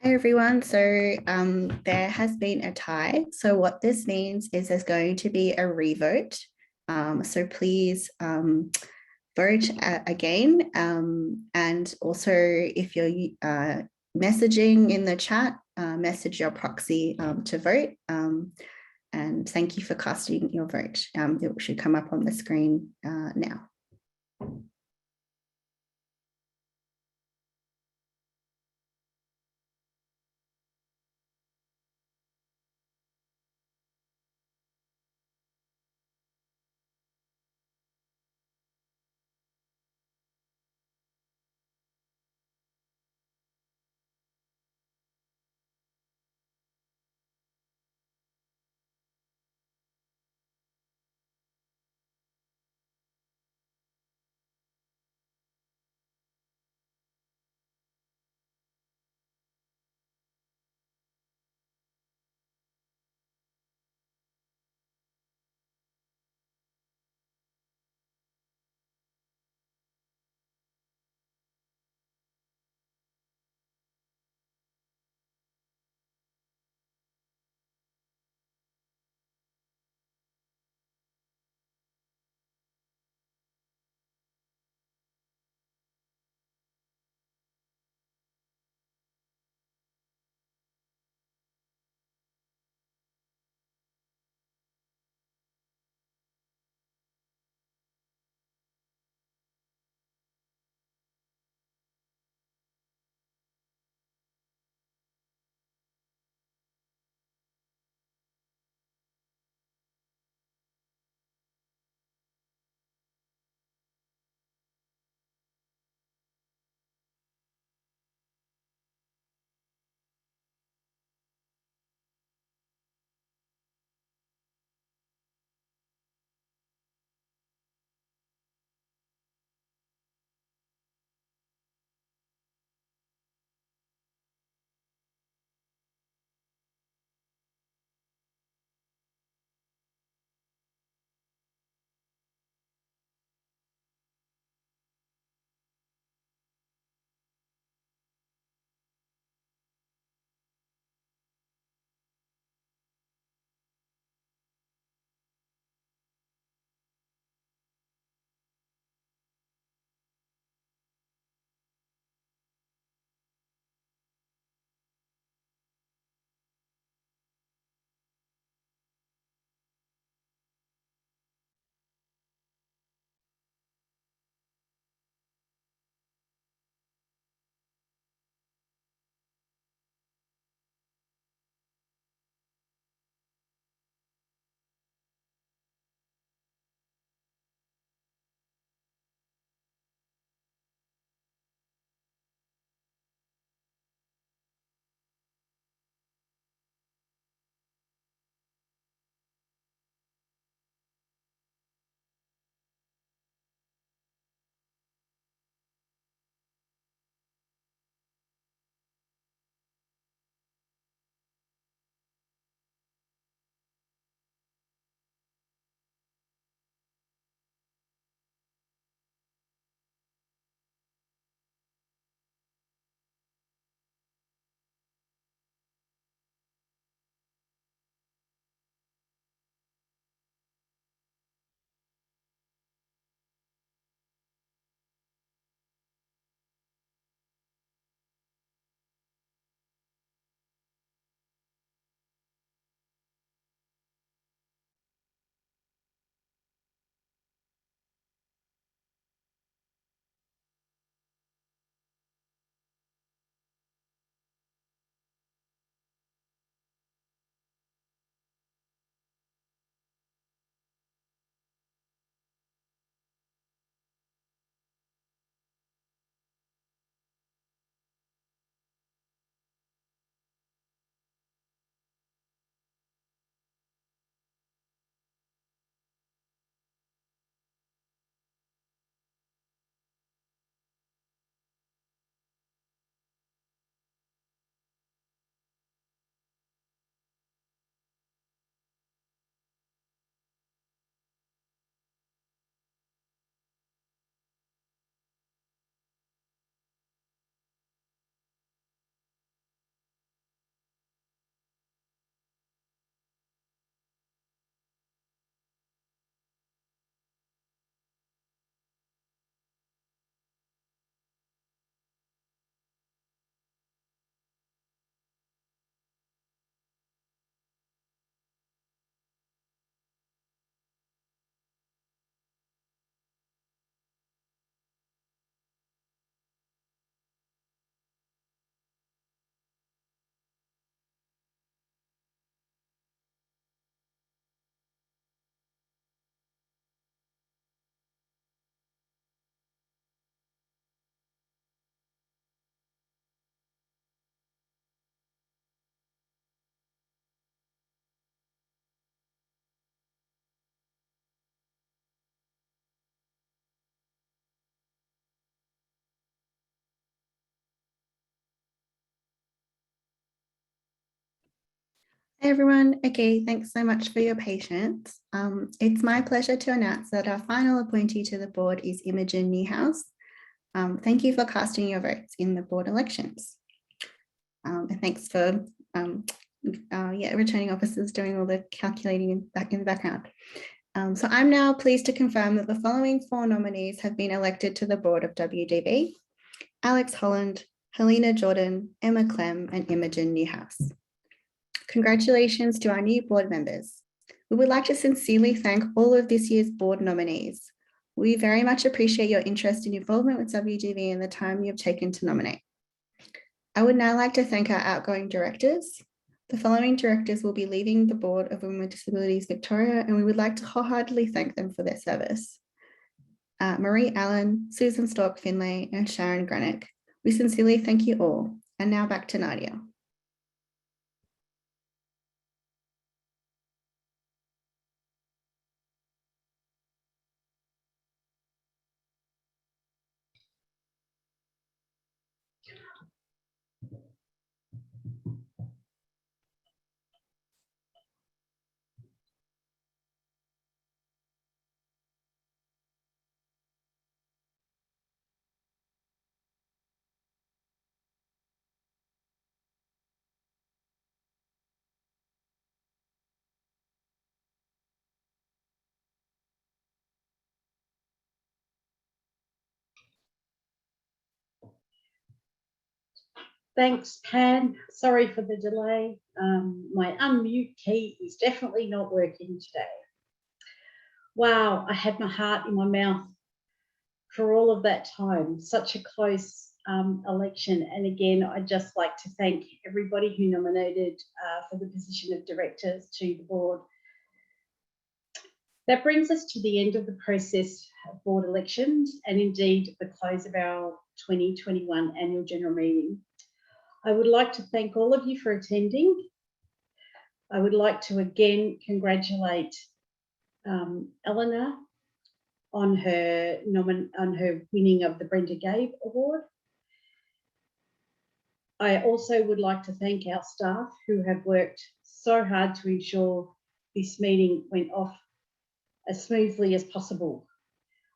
Hi everyone. So there has been a tie. So what this means is there's going to be a revote. So please vote again. And also if you're messaging in the chat, message your proxy to vote. And thank you for casting your vote. It should come up on the screen now. Hey everyone. Okay, thanks so much for your patience. It's my pleasure to announce that our final appointee to the board is Imogen Newhouse. Thank you for casting your votes in the board elections. And thanks for returning officers doing all the calculating in the background. So I'm now pleased to confirm that the following 4 nominees have been elected to the board of WDV: Alex Holland, Helena Jordan, Emma Clem, and Imogen Newhouse. Congratulations to our new board members. We would like to sincerely thank all of this year's board nominees. We very much appreciate your interest and involvement with WDV and the time you have taken to nominate. I would now like to thank our outgoing directors. The following directors will be leaving the board of Women with Disabilities Victoria, and we would like to wholeheartedly thank them for their service. Marie Allen, Susan Stork Finlay, and Sharon Granick. We sincerely thank you all. And now back to Nadia. Thanks, Pan. Sorry for the delay. My unmute key is definitely not working today. Wow, I had my heart in my mouth for all of that time. Such a close election. And again, I'd just like to thank everybody who nominated for the position of directors to the board. That brings us to the end of the process of board elections and indeed the close of our 2021 annual general meeting. I would like to thank all of you for attending. I would like to again congratulate Eleanor on her winning of the Brenda Gabe Award. I also would like to thank our staff who have worked so hard to ensure this meeting went off as smoothly as possible.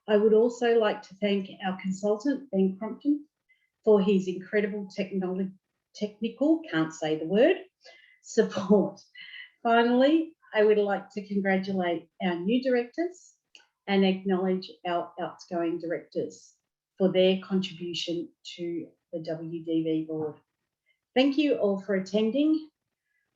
I would also like to thank our consultant, Ben Crompton, for his incredible technical, can't say the word, support. Finally, I would like to congratulate our new directors and acknowledge our outgoing directors for their contribution to the WDV board. Thank you all for attending.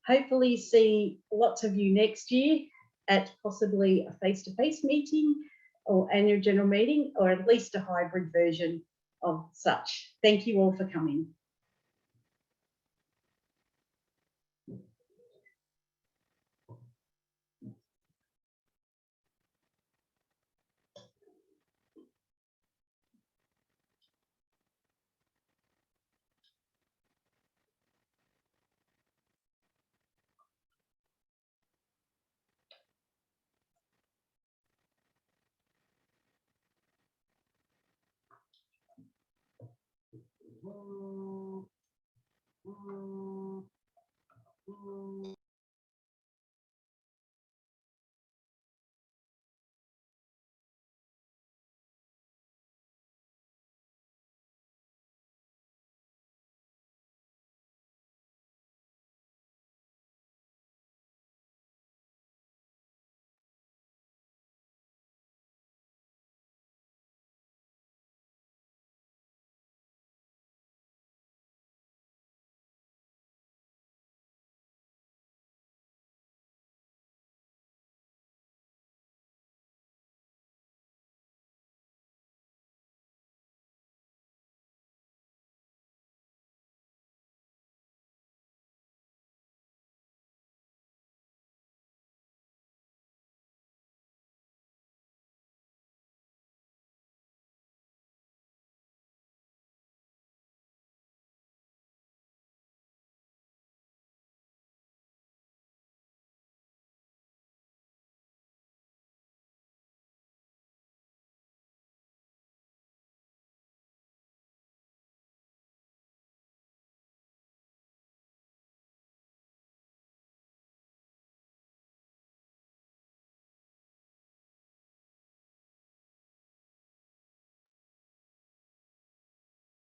Hopefully see lots of you next year at possibly a face-to-face meeting or annual general meeting, or at least a hybrid version of such. Thank you all for coming.